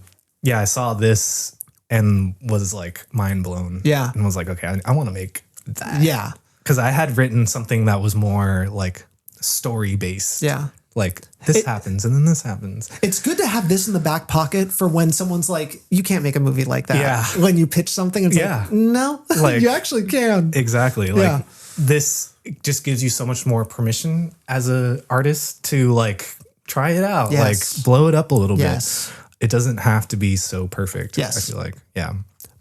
I saw this and was like mind blown. Yeah. And was like, okay, I want to make that. Yeah. Because I had written something that was more like story based. Yeah. Like this happens and then this happens. It's good to have this in the back pocket for when someone's like, you can't make a movie like that. Yeah. When you pitch something, it's like, no, like, you actually can. Exactly. Like this just gives you so much more permission as an artist to like try it out, like blow it up a little bit. It doesn't have to be so perfect. I feel like,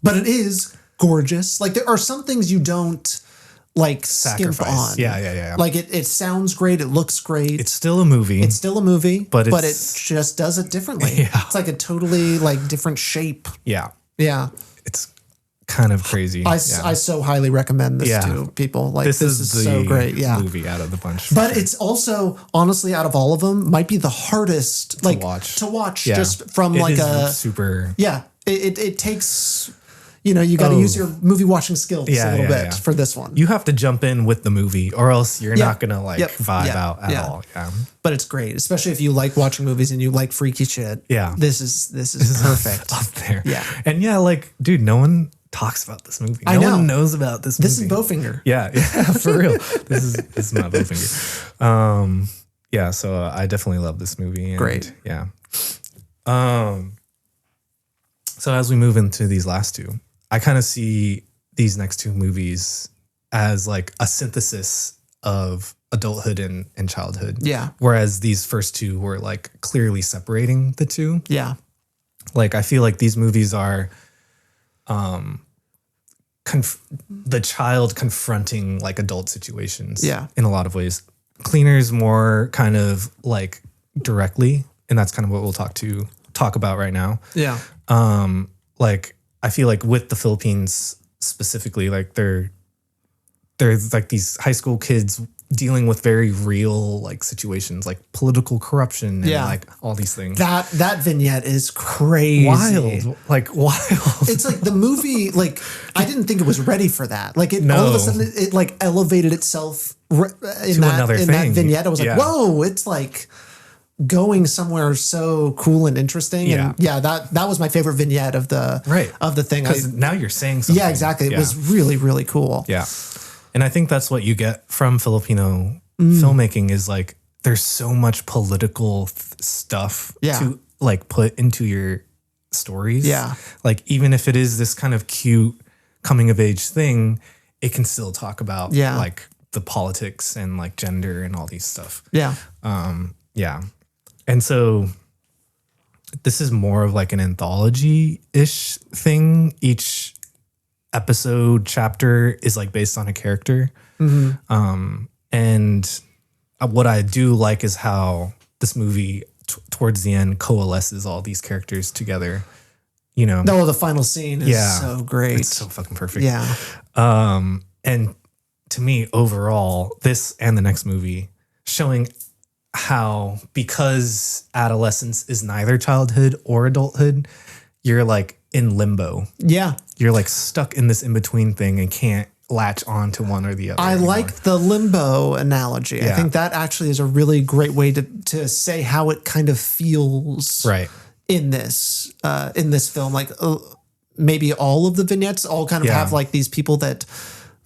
but it is gorgeous. Like there are some things you don't like skimp on. Yeah. Like it sounds great. It looks great. It's still a movie. But it just does it differently. It's like a totally like different shape. Yeah. It's kind of crazy. I so highly recommend this to people. Like this is so great. Movie out of the bunch. But it's also honestly out of all of them might be the hardest to watch just from like a super. Yeah. It takes. You know, you got to use your movie watching skills a little bit for this one. You have to jump in with the movie or else you're not going to like vibe out at all. Yeah. But it's great, especially if you like watching movies and you like freaky shit. Yeah. This is perfect. Up there. Yeah. And like, dude, no one talks about this movie. No one knows about this movie. This is Bowfinger. Yeah, for real. This is my Bowfinger. So I definitely love this movie. And great. Yeah. So as we move into these last two, I kind of see these next two movies as like a synthesis of adulthood and childhood. Yeah. Whereas these first two were like clearly separating the two. Yeah. Like I feel like these movies are the child confronting like adult situations. Yeah. In a lot of ways. Cleaner's more kind of like directly, and that's kind of what we'll talk about right now. Yeah. Like I feel like with the Philippines specifically, like they're like these high school kids dealing with very real like situations like political corruption and like all these things. That vignette is crazy. Wild. It's like the movie, like I didn't think it was ready for that. Like all of a sudden it like elevated itself in that vignette. I was like, whoa, it's like going somewhere so cool and interesting. And that was my favorite vignette of the thing. Because now you're saying something. Yeah, exactly. It was really, really cool. Yeah. And I think that's what you get from Filipino filmmaking is like, there's so much political stuff to like put into your stories. Yeah. Like even if it is this kind of cute coming of age thing, it can still talk about like the politics and like gender and all these stuff. Yeah. Yeah. And so this is more of like an anthology-ish thing. Each episode chapter is like based on a character. And what I do like is how this movie towards the end coalesces all these characters together. You know, no, the final scene is so great. It's so fucking perfect. Yeah. And to me, overall, this and the next movie showing how, because adolescence is neither childhood or adulthood, you're like in limbo. Yeah. You're like stuck in this in-between thing and can't latch on to one or the other. I like the limbo analogy. Yeah. I think that actually is a really great way to say how it kind of feels in this film. Like maybe all of the vignettes all kind of have like these people that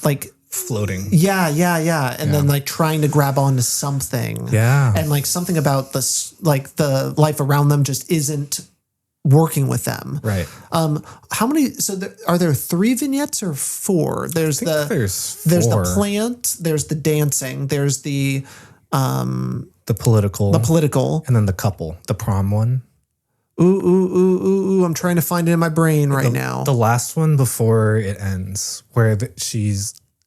like floating. Yeah. And then like trying to grab onto something. Yeah. And like something about this, like the life around them just isn't working with them. Right. How many, are there 3 vignettes or 4? There's there's 4. There's the plant, there's the dancing, there's the political. And then the couple, the prom one. Ooh, I'm trying to find it in my brain right now. The last one before it ends, where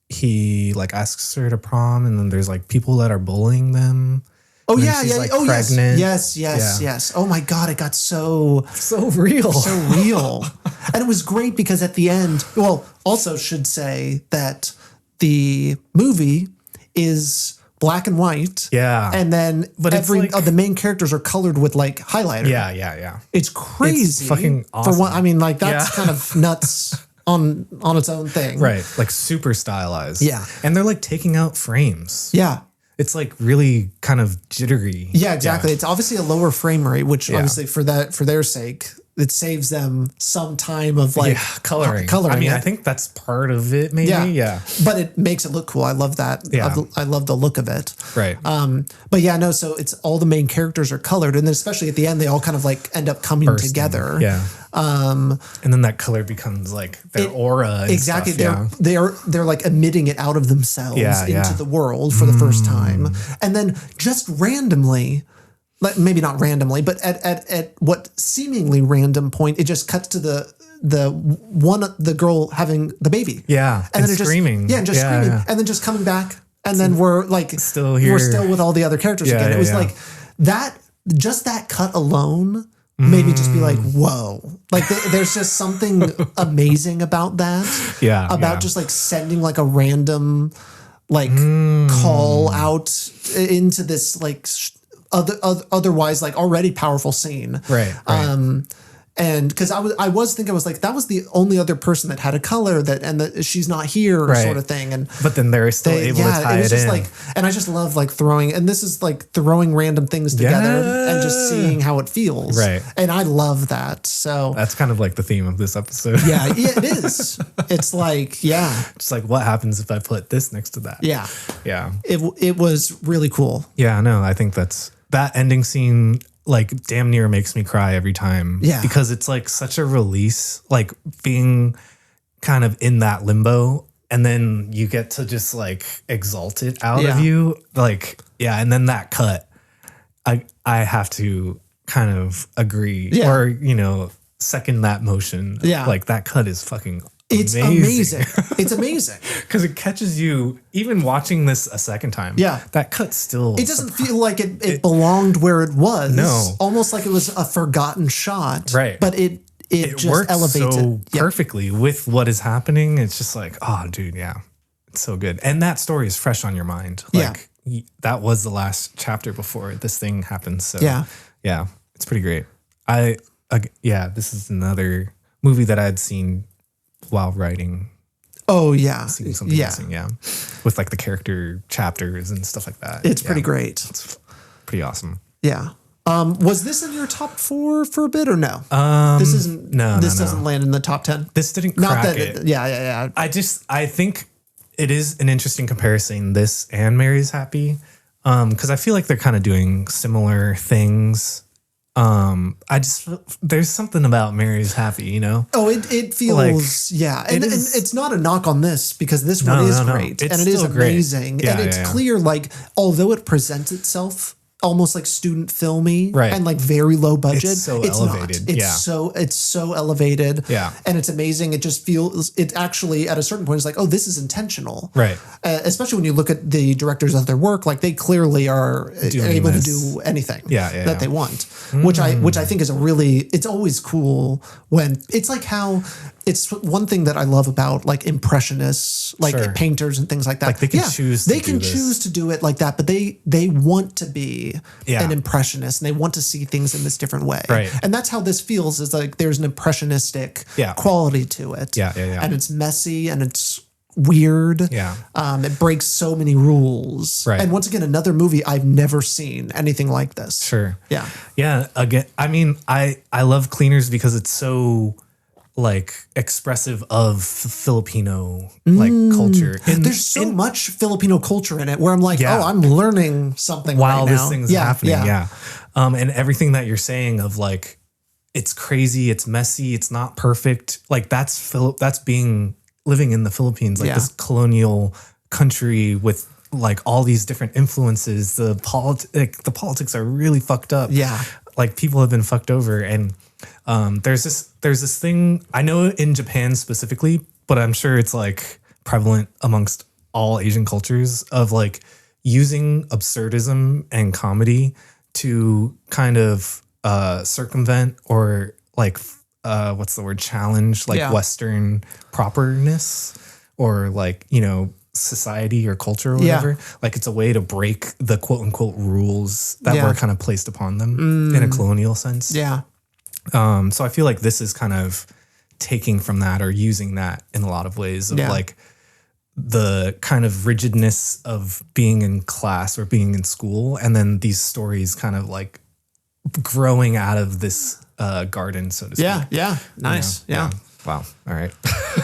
he like asks her to prom, and then there's like people that are bullying them. Oh and yeah, she's, yeah. like, Oh pregnant. Yes. Oh my God, it got so real. And it was great because at the end, well, also should say that the movie is black and white. Yeah. And then the main characters are colored with like highlighter. Yeah. It's crazy. It's fucking awesome. For one, I mean, like that's kind of nuts on its own thing. Right. Like super stylized. Yeah. And they're like taking out frames. Yeah. It's like really kind of jittery. Yeah, exactly. Yeah. It's obviously a lower frame rate, which obviously for their sake, it saves them some time of like coloring. I mean, I think that's part of it, maybe. Yeah. But it makes it look cool. I love that. Yeah. I love the look of it. Right. But yeah, no, so it's all the main characters are colored, and then especially at the end, they all kind of like end up coming together. Yeah. And then that color becomes like their aura. And exactly. Stuff, they're like emitting it out of themselves into the world for the first time. And then just randomly, maybe not randomly, but at what seemingly random point, it just cuts to the girl having the baby. Yeah. And then it screaming. Just screaming. Yeah. And then just coming back. And then we're like still here. We're still with all the other characters again. It was like that, just that cut alone made me just be like, whoa. Like there's just something amazing about that. Yeah. About just like sending like a random like call out into this like otherwise like already powerful scene. Right. And because I was thinking, I was like, that was the only other person that had a color that she's not here sort of thing. And but then they're still able to tie it in. Like, and I just love like this is like throwing random things together and just seeing how it feels. Right. And I love that. So that's kind of like the theme of this episode. Yeah, it is. It's like, it's like, what happens if I put this next to that? Yeah. Yeah. It was really cool. Yeah, no, I think that ending scene like damn near makes me cry every time. Yeah. Because it's like such a release, like being kind of in that limbo, and then you get to just like exalt it out of you. Like, and then that cut, I have to kind of agree or, second that motion. Yeah. Like that cut is fucking It's amazing. It's amazing. Because it catches you, even watching this a second time. Yeah. That cut still. It doesn't feel like it belonged where it was. No. Almost like it was a forgotten shot. Right. But it just works elevates so it. perfectly with what is happening. It's just like, oh, dude, yeah. It's so good. And that story is fresh on your mind. Like, that was the last chapter before this thing happened. So, yeah, it's pretty great. This is another movie that I'd seen while writing. Oh yeah. Seeing something missing, with like the character chapters and stuff like that. It's pretty great. It's pretty awesome. Yeah. Was this in your top 4 for a bit or no? This isn't. No, this doesn't land in the top 10. This didn't crack it. Yeah. I think it is an interesting comparison. This and Mary's Happy, because I feel like they're kind of doing similar things there's something about Mary's Happy, you know? Oh, it feels, like, and it's not a knock on this, because this one is great, and it is amazing, and it's clear, like, although it presents itself almost like student filmy, and like very low budget, it's elevated. It's so elevated, and it's amazing. It just feels, it actually at a certain point is like, oh, this is intentional, right? Especially when you look at the directors of their work, like they clearly are able to do anything that they want, which I think is a really, it's always cool when it's like how. It's one thing that I love about like impressionists, like painters and things like that. Like they can choose. They can choose to do it like that, but they want to be an impressionist, and they want to see things in this different way. Right. And that's how this feels. Is like there's an impressionistic quality to it. And it's messy and it's weird. It breaks so many rules. Right. And once again, another movie I've never seen anything like this. Yeah. Again, I mean, I love Cleaners because it's so like expressive of Filipino like culture. There's so much Filipino culture in it where I'm like, oh, I'm learning something while right this now. thing's happening. And everything that you're saying of like, it's crazy, it's messy, it's not perfect. Like that's being living in the Philippines, like this colonial country with like all these different influences. The politics are really fucked up. Like people have been fucked over. And there's this thing, I know in Japan specifically, but I'm sure it's like prevalent amongst all Asian cultures, of like using absurdism and comedy to kind of circumvent or like what's the word, challenge like Western properness or like, you know, society or culture or whatever. Like it's a way to break the quote unquote rules that were kind of placed upon them in a colonial sense. So I feel like this is kind of taking from that or using that in a lot of ways of like the kind of rigidness of being in class or being in school, and then these stories kind of like growing out of this garden, so to speak. Nice. You know? Wow. All right.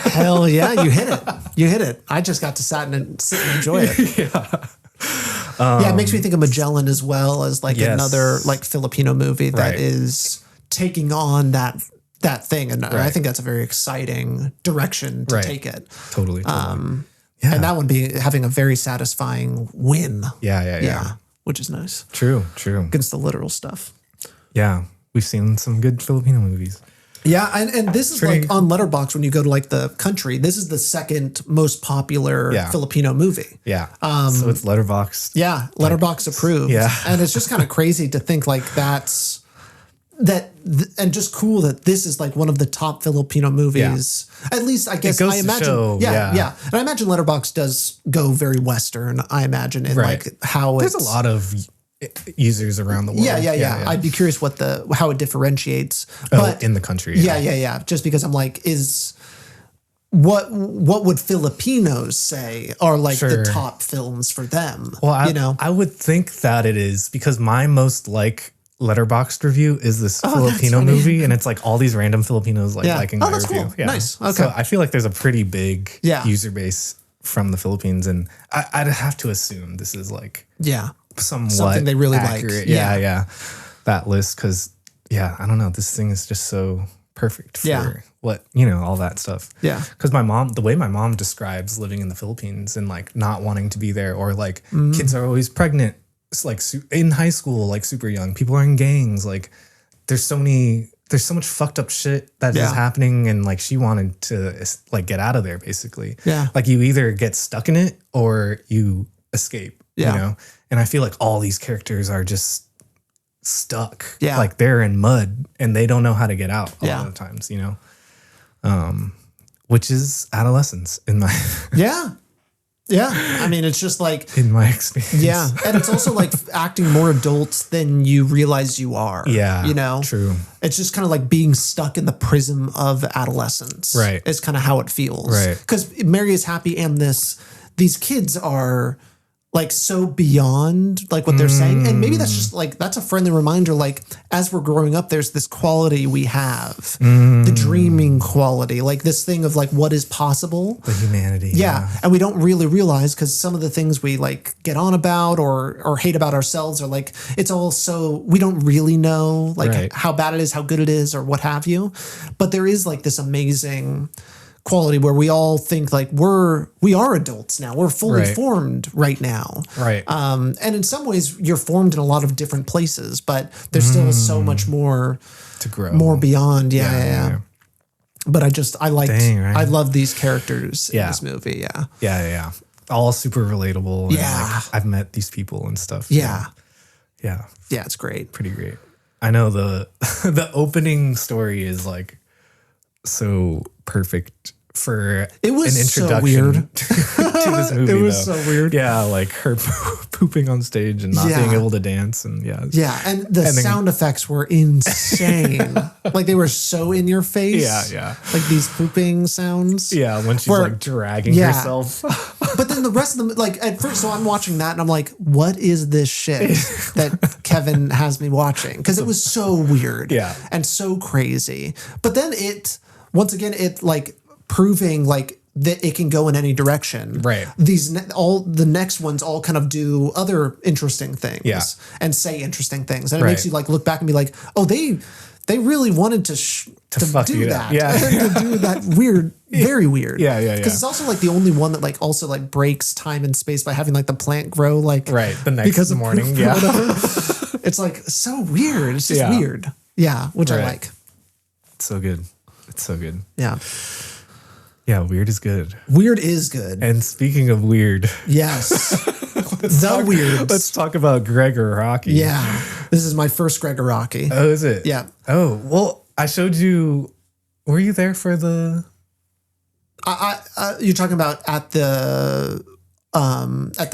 Hell yeah, you hit it. I just got to sit and enjoy it. It makes me think of Magellan as well as like another like Filipino movie that is taking on that thing, and I think that's a very exciting direction to take it. Totally. And that one be having a very satisfying win. Yeah. Which is nice. True. Against the literal stuff. Yeah, we've seen some good Filipino movies. Yeah, and this is like on Letterboxd, when you go to like the country, this is the second most popular Filipino movie. So it's Letterboxd. Letterboxd approved. And it's just kind of crazy to think like and just cool that this is like one of the top Filipino movies. At least I guess I imagine. And I imagine Letterboxd does go very Western. I imagine in like how there's a lot of users around the world. I'd be curious how it differentiates. But in the country. Just because I'm like, what would Filipinos say are like the top films for them? Well, I would think that it is, because my most Letterboxd review is this Filipino movie, and it's like all these random Filipinos liking my review. Cool. Nice. Okay. So I feel like there's a pretty big user base from the Philippines, and I'd have to assume this is like somewhat something they really accurate. like. That list, because I don't know, this thing is just so perfect for what, you know, all that stuff. Because the way my mom describes living in the Philippines and like not wanting to be there, or like kids are always pregnant. It's like in high school, like super young, people are in gangs. Like there's so much fucked up shit that is happening. And like, she wanted to like get out of there basically. Like you either get stuck in it or you escape, you know? And I feel like all these characters are just stuck. Like they're in mud and they don't know how to get out a lot of times, you know? Which is adolescence in my... I mean, it's just like... in my experience. And it's also like acting more adult than you realize you are. You know? True. It's just kind of like being stuck in the prism of adolescence. It's kind of how it feels. Because Mary is Happy and these kids are like so beyond like what they're saying. And maybe that's just like, that's a friendly reminder. Like as we're growing up, there's this quality we have, the dreaming quality, like this thing of like what is possible. The humanity. Yeah. And we don't really realize because some of the things we like get on about or hate about ourselves are like, it's all so, we don't really know like how bad it is, how good it is or what have you. But there is like this amazing quality where we all think like we are adults now. We're fully formed right now. Right. And in some ways you're formed in a lot of different places, but there's still so much more to grow, more beyond. Yeah. But I love these characters in this movie. Yeah. All super relatable. Yeah. And like, I've met these people and stuff. Yeah. Yeah. It's great. Pretty great. I know the opening story is like so perfect for it was an introduction so weird. to this movie. It was so weird. Yeah, like her pooping on stage and not being able to dance, and and the sound effects were insane. Like they were so in your face. Yeah. Like these pooping sounds. Yeah, when she's like dragging herself. But then the rest of them, like at first, so I'm watching that and I'm like, what is this shit that Kevin has me watching? Because it was so weird. And so crazy. But then once again, it like proving like that it can go in any direction. Right. All the next ones all kind of do other interesting things and say interesting things. And it makes you like look back and be like, oh, they really wanted to do that. To do that weird, very weird. Yeah. Because it's also like the only one that like also like breaks time and space by having like the plant grow like the next morning. Yeah. It's like so weird. It's just weird. Yeah. Which I like. It's so good. It's so good. Yeah. Yeah, weird is good. Weird is good. And speaking of weird. Yes. Weird. Let's talk about Gregor Rocky. Yeah. This is my first Gregor Rocky. Oh, is it? Yeah. Oh, well, I showed you. Were you there for the... You're talking about at the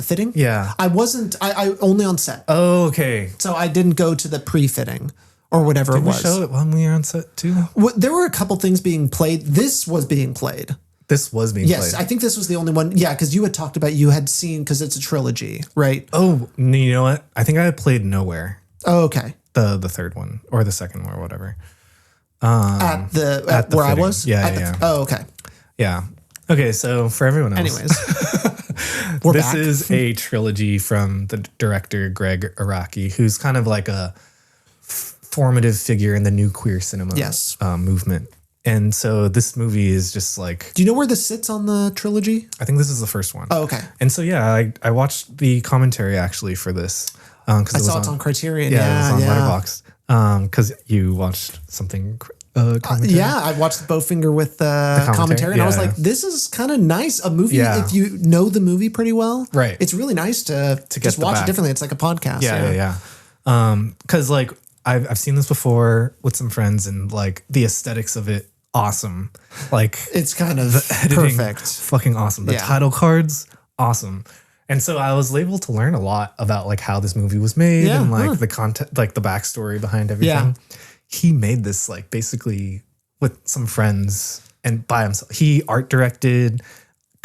fitting? Yeah. I wasn't. I only on set. Oh, okay. So I didn't go to the pre-fitting. Or whatever it was. Did we show it when we were on set too? There were a couple things being played. This was being played. This was being played. Yes, I think this was the only one. Yeah, because you had talked about you had seen because it's a trilogy, right? Oh, you know what? I think I had played Nowhere. Oh, okay. The third one or the second one or whatever. At the where fitting. I was. Yeah. Oh, okay. Yeah. Okay. So for everyone else, anyways, this is a trilogy from the director Greg Araki, who's kind of like a formative figure in the new queer cinema movement. And so this movie is just like... Do you know where this sits on the trilogy? I think this is the first one. Oh, okay. And so, yeah, I watched the commentary actually for this. I saw it's on Criterion. Yeah, it was on Letterboxd. Because you watched something... commentary? I watched Bowfinger with the commentary and I was like, this is kind of nice. A movie, if you know the movie pretty well, it's really nice to just watch it differently. It's like a podcast. Yeah. Because like, I've seen this before with some friends and like the aesthetics of it, awesome. Like it's kind of the editing, perfect. Fucking awesome. The title cards, awesome. And so I was able to learn a lot about like how this movie was made and like the content, like the backstory behind everything. Yeah. He made this like basically with some friends and by himself. He art directed,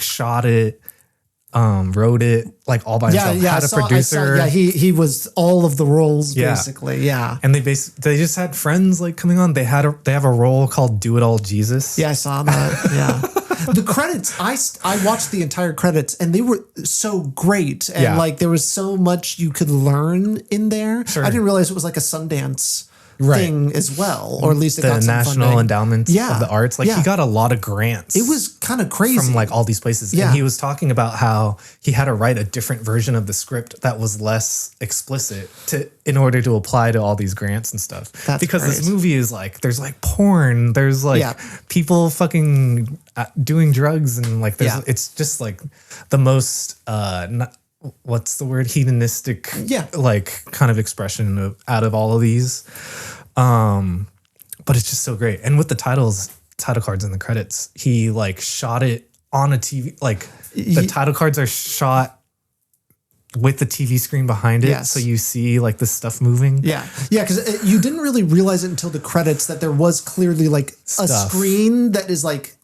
shot it, wrote it like all by himself. Had a producer. He was all of the roles basically. Yeah. And they just had friends like coming on. They have a role called Do It All Jesus. Yeah, I saw that. Yeah. The credits, I watched the entire credits and they were so great. And like there was so much you could learn in there. Sure. I didn't realize it was like a Sundance thing as well, or at least it got some National funding. Endowment of the Arts. Like he got a lot of grants. It was kind of crazy from like all these places. Yeah. And he was talking about how he had to write a different version of the script that was less explicit in order to apply to all these grants and stuff. That's because great. This movie is like there's like porn, there's like people fucking doing drugs and like there's it's just like the most what's the word, hedonistic like kind of expression out of all of these. But it's just so great. And with the title cards and the credits, he like shot it on a TV. Like the title cards are shot with the TV screen behind it. So you see like the stuff moving. Yeah. Yeah. Cause you didn't really realize it until the credits that there was clearly like a screen that is like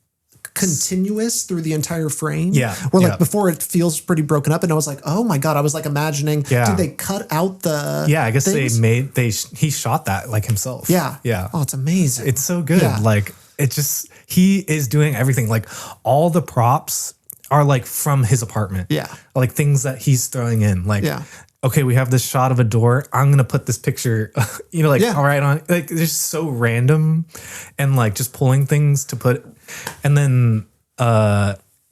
continuous through the entire frame. Yeah. Where like before it feels pretty broken up, and I was like, oh my God, I was like imagining, did they cut out the I guess things? he shot that like himself. Yeah. Yeah. Oh, it's amazing. It's so good. Yeah. Like it just, he is doing everything. Like all the props are like from his apartment. Yeah. Like things that he's throwing in. Like, Yeah. okay, we have this shot of a door. I'm going to put this picture, all right on, like, it's just so random and like just pulling things to put. And then,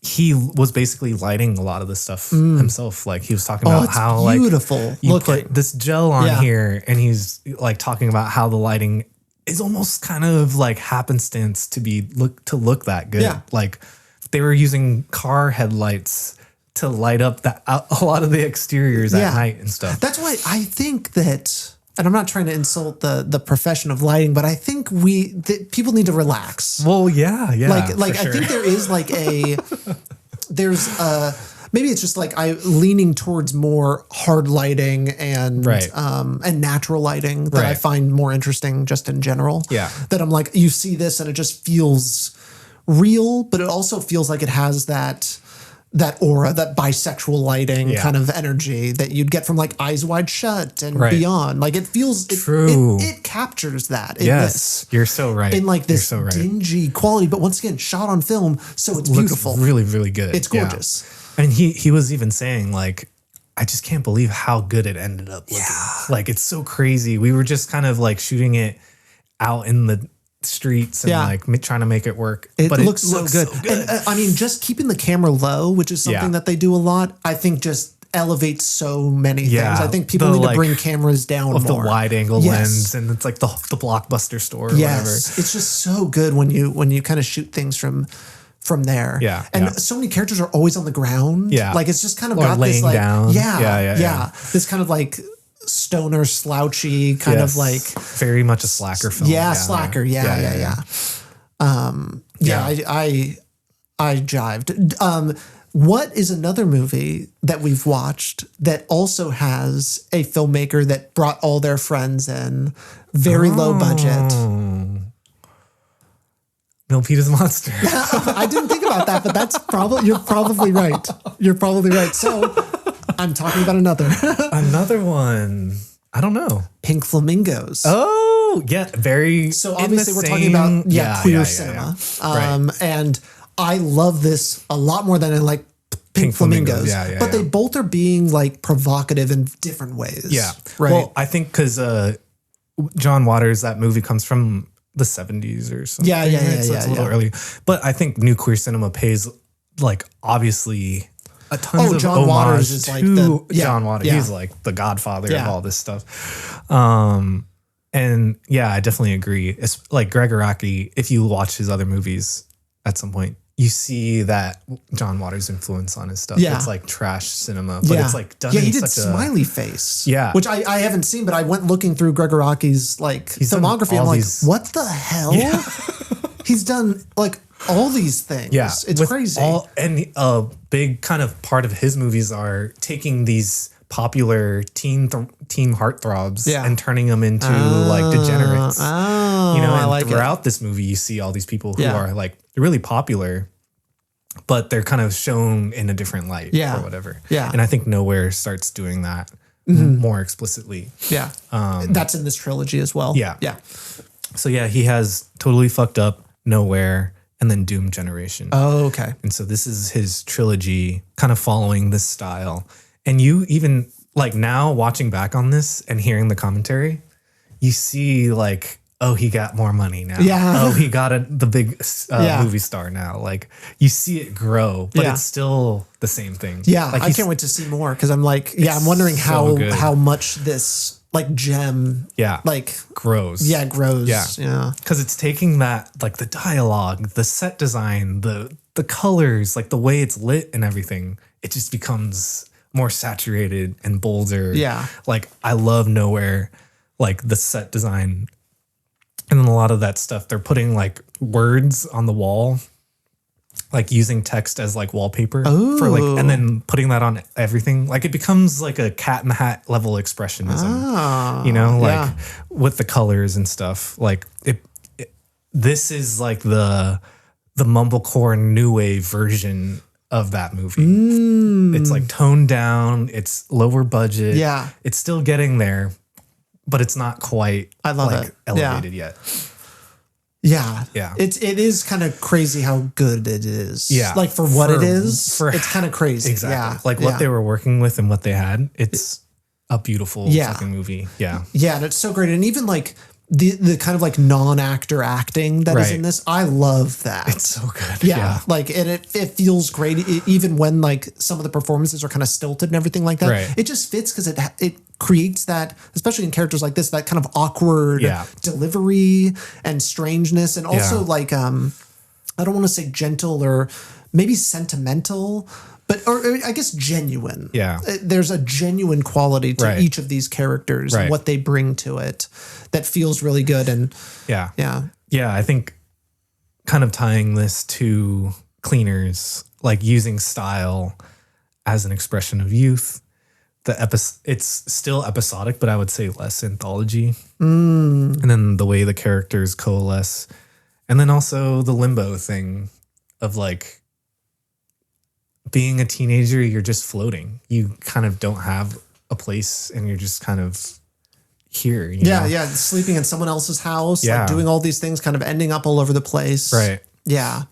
he was basically lighting a lot of this stuff himself. Like he was talking about how like beautiful you looking. put this gel on here, and he's like talking about how the lighting is almost kind of like happenstance to look that good. Yeah. Like they were using car headlights to light up a lot of the exteriors at night and stuff. That's why I think that, and I'm not trying to insult the profession of lighting, but I think people need to relax. Well, yeah. Like I think there is like maybe it's just like leaning towards more hard lighting and natural lighting that I find more interesting just in general. Yeah. That I'm like, you see this and it just feels real, but it also feels like it has that aura, that bisexual lighting kind of energy that you'd get from like Eyes Wide Shut and Beyond. Like it feels true. It captures that. In Yes, you're so right. In like this dingy quality, but once again, shot on film, so it's beautiful. Really, really good. It's gorgeous. Yeah. And he was even saying like, I just can't believe how good it ended up looking. Like it's so crazy. We were just kind of like shooting it out in the streets and like trying to make it work. It looks so good. And I mean, just keeping the camera low, which is something that they do a lot, I think just elevates so many things. I think people need to bring cameras down more. The wide angle lens, and it's like the Blockbuster store or whatever. It's just so good when you kind of shoot things from there. Yeah. And so many characters are always on the ground. Yeah. Like it's just kind of or got laying this like down. This kind of like stoner slouchy kind of like very much a slacker film. Slacker. Yeah. I jived. What is another movie that we've watched that also has a filmmaker that brought all their friends in, very low budget? Peter's Monster. I didn't think about that, but you're probably right. You're probably right. So I'm talking about another one. I don't know. Pink Flamingos. Oh, yeah. Very. So obviously we're talking about queer cinema. And I love this a lot more than I like Pink Flamingos. But they both are being like provocative in different ways. Yeah. Right. Well, I think because John Waters, that movie comes from the 70s or something. So it's a little early. But I think new queer cinema pays like obviously a tons of John homage Waters is like John Waters. He's like the godfather of all this stuff. And I definitely agree. It's like Greg Araki, if you watch his other movies at some point, you see that John Waters' influence on his stuff. Yeah. It's like trash cinema, but it's like done in he did such Smiley Face. Yeah. Which I haven't seen, but I went looking through Greg Araki's like filmography. I'm like, what the hell? Yeah. He's done like all these things. Yeah. It's crazy. And a big kind of part of his movies are taking these popular teen heartthrobs and turning them into like degenerates. And throughout this movie, you see all these people who are like really popular, but they're kind of shown in a different light or whatever. Yeah. And I think Nowhere starts doing that more explicitly. Yeah. That's in this trilogy as well. Yeah. Yeah. So he has Totally Fucked Up, Nowhere, and then Doom Generation. Oh, okay. And so this is his trilogy kind of following this style. And you even like now watching back on this and hearing the commentary, you see like, oh, he got more money now. Yeah. Oh, he got the big movie star now. Like you see it grow, but it's still the same thing. Yeah. Like I can't wait to see more because I'm like, I'm wondering how much this like gem like grows. Yeah, grows. Yeah. Because it's taking that like the dialogue, the set design, the colors, like the way it's lit and everything, it just becomes more saturated and bolder. Yeah. Like I love Nowhere, like the set design. And then a lot of that stuff, they're putting like words on the wall, like using text as like wallpaper for like, and then putting that on everything. Like it becomes like a Cat in the Hat level expressionism, with the colors and stuff. Like this is like the the mumblecore new wave version of that movie. It's like toned down, it's lower budget. Yeah. It's still getting there, but it's not quite I love it. Elevated yet. Yeah. Yeah. It is kind of crazy how good it is. Yeah. Like for what it is, it's kind of crazy. Exactly. Yeah. Like what they were working with and what they had. It's a beautiful Yeah. fucking movie. Yeah. Yeah. And it's so great. And even like the kind of like non-actor acting that is in this, I love that. It's so good. Yeah. Like, and it feels great. Even when like some of the performances are kind of stilted and everything like that, Right. it just fits because it creates that, especially in characters like this, that kind of awkward delivery and strangeness. And also like, I don't want to say gentle or maybe sentimental, or I guess genuine. Yeah. There's a genuine quality to each of these characters and what they bring to it that feels really good. And Yeah. yeah. Yeah. I think kind of tying this to Cleaners, like using style as an expression of youth. It's still episodic, but I would say less anthology. And then the way the characters coalesce. And then also the limbo thing of like, being a teenager, you're just floating. You kind of don't have a place and you're just kind of here. You know? Yeah. Sleeping in someone else's house, like doing all these things, kind of ending up all over the place. Right. Yeah.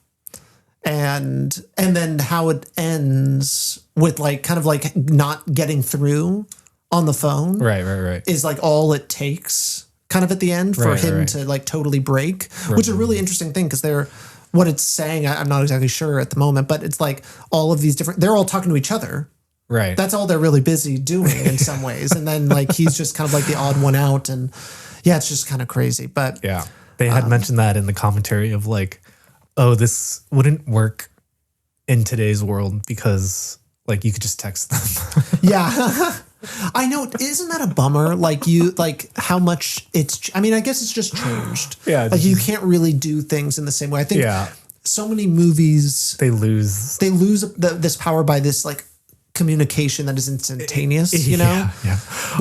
And then how it ends with like kind of like not getting through on the phone. Right. Is like all it takes kind of at the end for him to like totally break, which is a really interesting thing because what it's saying, I'm not exactly sure at the moment, but it's like all of these they're all talking to each other. Right. That's all they're really busy doing in some ways. And then like, he's just kind of like the odd one out. And yeah, it's just kind of crazy, but yeah, they had mentioned that in the commentary of like, oh, this wouldn't work in today's world because like you could just text them. Yeah. I know. Isn't that a bummer? Like how much I guess it's just changed. Yeah. Like you can't really do things in the same way. I think so many movies, they lose this power by this like communication that is instantaneous, you know? Yeah.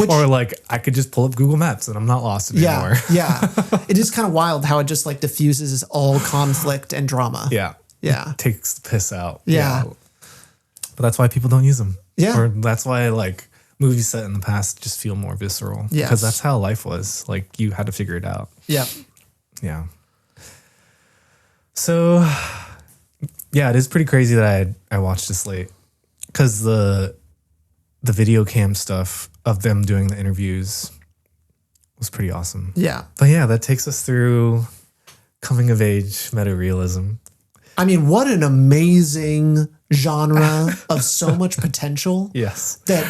Or like I could just pull up Google Maps and I'm not lost anymore. Yeah. It is kind of wild how it just like diffuses all conflict and drama. Yeah. Yeah. It takes the piss out. Yeah. But that's why people don't use them. Yeah. Or that's why like movies set in the past just feel more visceral. Yes. Because that's how life was. Like you had to figure it out. Yeah. Yeah. So yeah, it is pretty crazy that I watched this late. Because the video cam stuff of them doing the interviews was pretty awesome. Yeah. But yeah, that takes us through coming of age metarealism. I mean, what an amazing genre of so much potential. Yes. That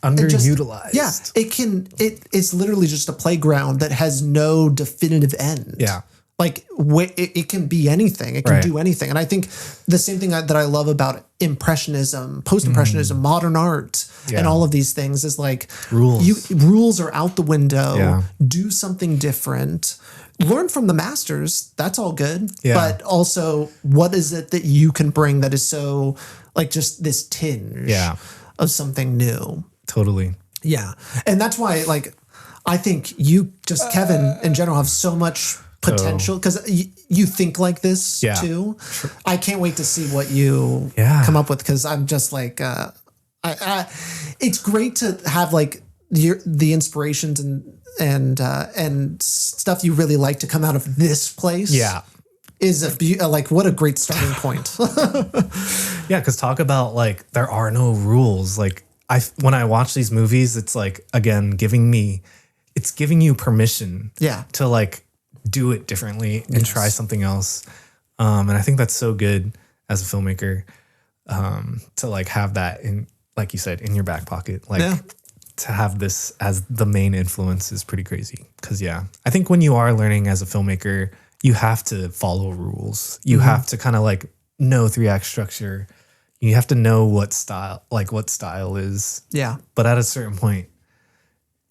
underutilized. It's literally just a playground that has no definitive end. Yeah. Like it can be anything. It can do anything. And I think the same thing that I love about impressionism, post-impressionism, modern art, and all of these things is like rules are out the window. Yeah. Do something different. Learn from the masters. That's all good. Yeah. But also, what is it that you can bring that is so like just this tinge of something new? Totally. Yeah. And that's why like I think Kevin in general have so much potential because you think like this too. Sure. I can't wait to see what you come up with because I'm just like it's great to have like the inspirations and stuff you really like to come out of this place. Yeah, is like what a great starting point. Yeah, because talk about like there are no rules. Like when I watch these movies, it's like again giving you permission. To like do it differently and try something else. And I think that's so good as a filmmaker to like have that in, like you said, in your back pocket. Like to have this as the main influence is pretty crazy. Cause I think when you are learning as a filmmaker, you have to follow rules. You have to kind of like know 3-act structure. You have to know what style is. Yeah. But at a certain point,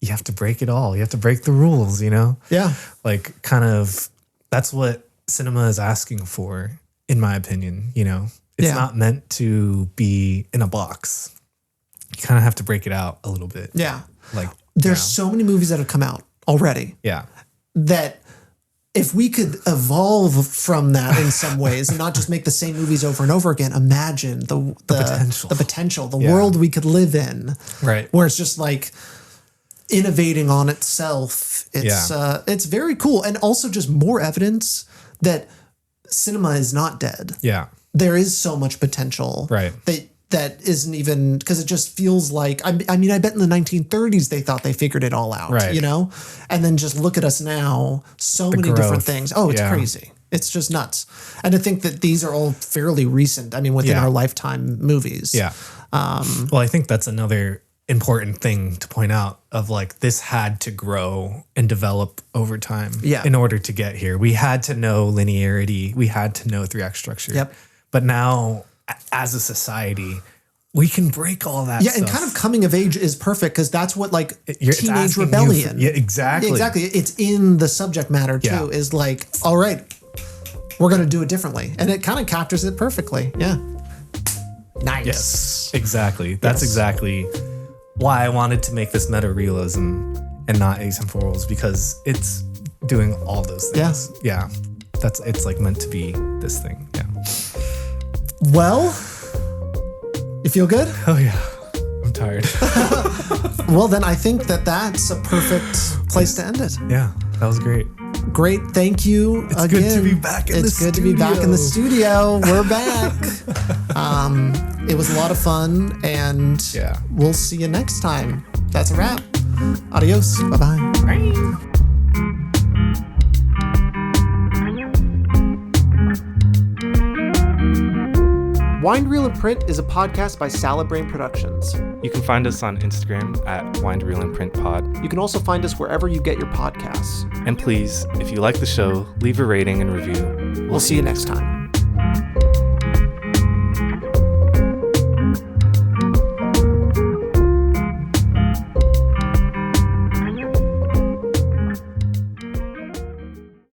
you have to break it all. You have to break the rules, you know? Yeah. Like kind of, that's what cinema is asking for, in my opinion, you know? It's not meant to be in a box. You kind of have to break it out a little bit. Yeah. Like there's so many movies that have come out already. Yeah. That if we could evolve from that in some ways and not just make the same movies over and over again, imagine the potential, the world we could live in. Right. Where it's just like innovating on itself. It's very cool. And also just more evidence that cinema is not dead. Yeah. There is so much potential. Right. That isn't even, because it just feels like, I mean, I bet in the 1930s they thought they figured it all out, right. you know? And then just look at us now, so many different things. Oh, it's crazy. It's just nuts. And to think that these are all fairly recent, I mean, within our lifetime movies. Yeah. Well, I think that's another important thing to point out of like, this had to grow and develop over time in order to get here. We had to know linearity. We had to know 3-act structure. Yep. But now, as a society, we can break all that stuff. And kind of coming of age is perfect because that's what like teenage rebellion. Exactly. Exactly. It's in the subject matter too, is like, all right, we're going to do it differently. And it kind of captures it perfectly. Yeah. Nice. Yes, exactly. That's exactly why I wanted to make this meta-realism and not atemporals, because it's doing all those things. Yeah. It's like meant to be this thing. Yeah. Well, you feel good? Oh yeah, I'm tired. Well, then I think that's a perfect place to end it. Yeah, that was great. Great, thank you it's again. Good to be back in the studio. It's good to be back in the studio. We're back. It was a lot of fun, and we'll see you next time. That's a wrap. Adios. Bye-bye. Bye. Wind, Reel, and Print is a podcast by Salad Brain Productions. You can find us on Instagram at Wind, Reel, and Print Pod. You can also find us wherever you get your podcasts. And please, if you like the show, leave a rating and review. We'll see you next time.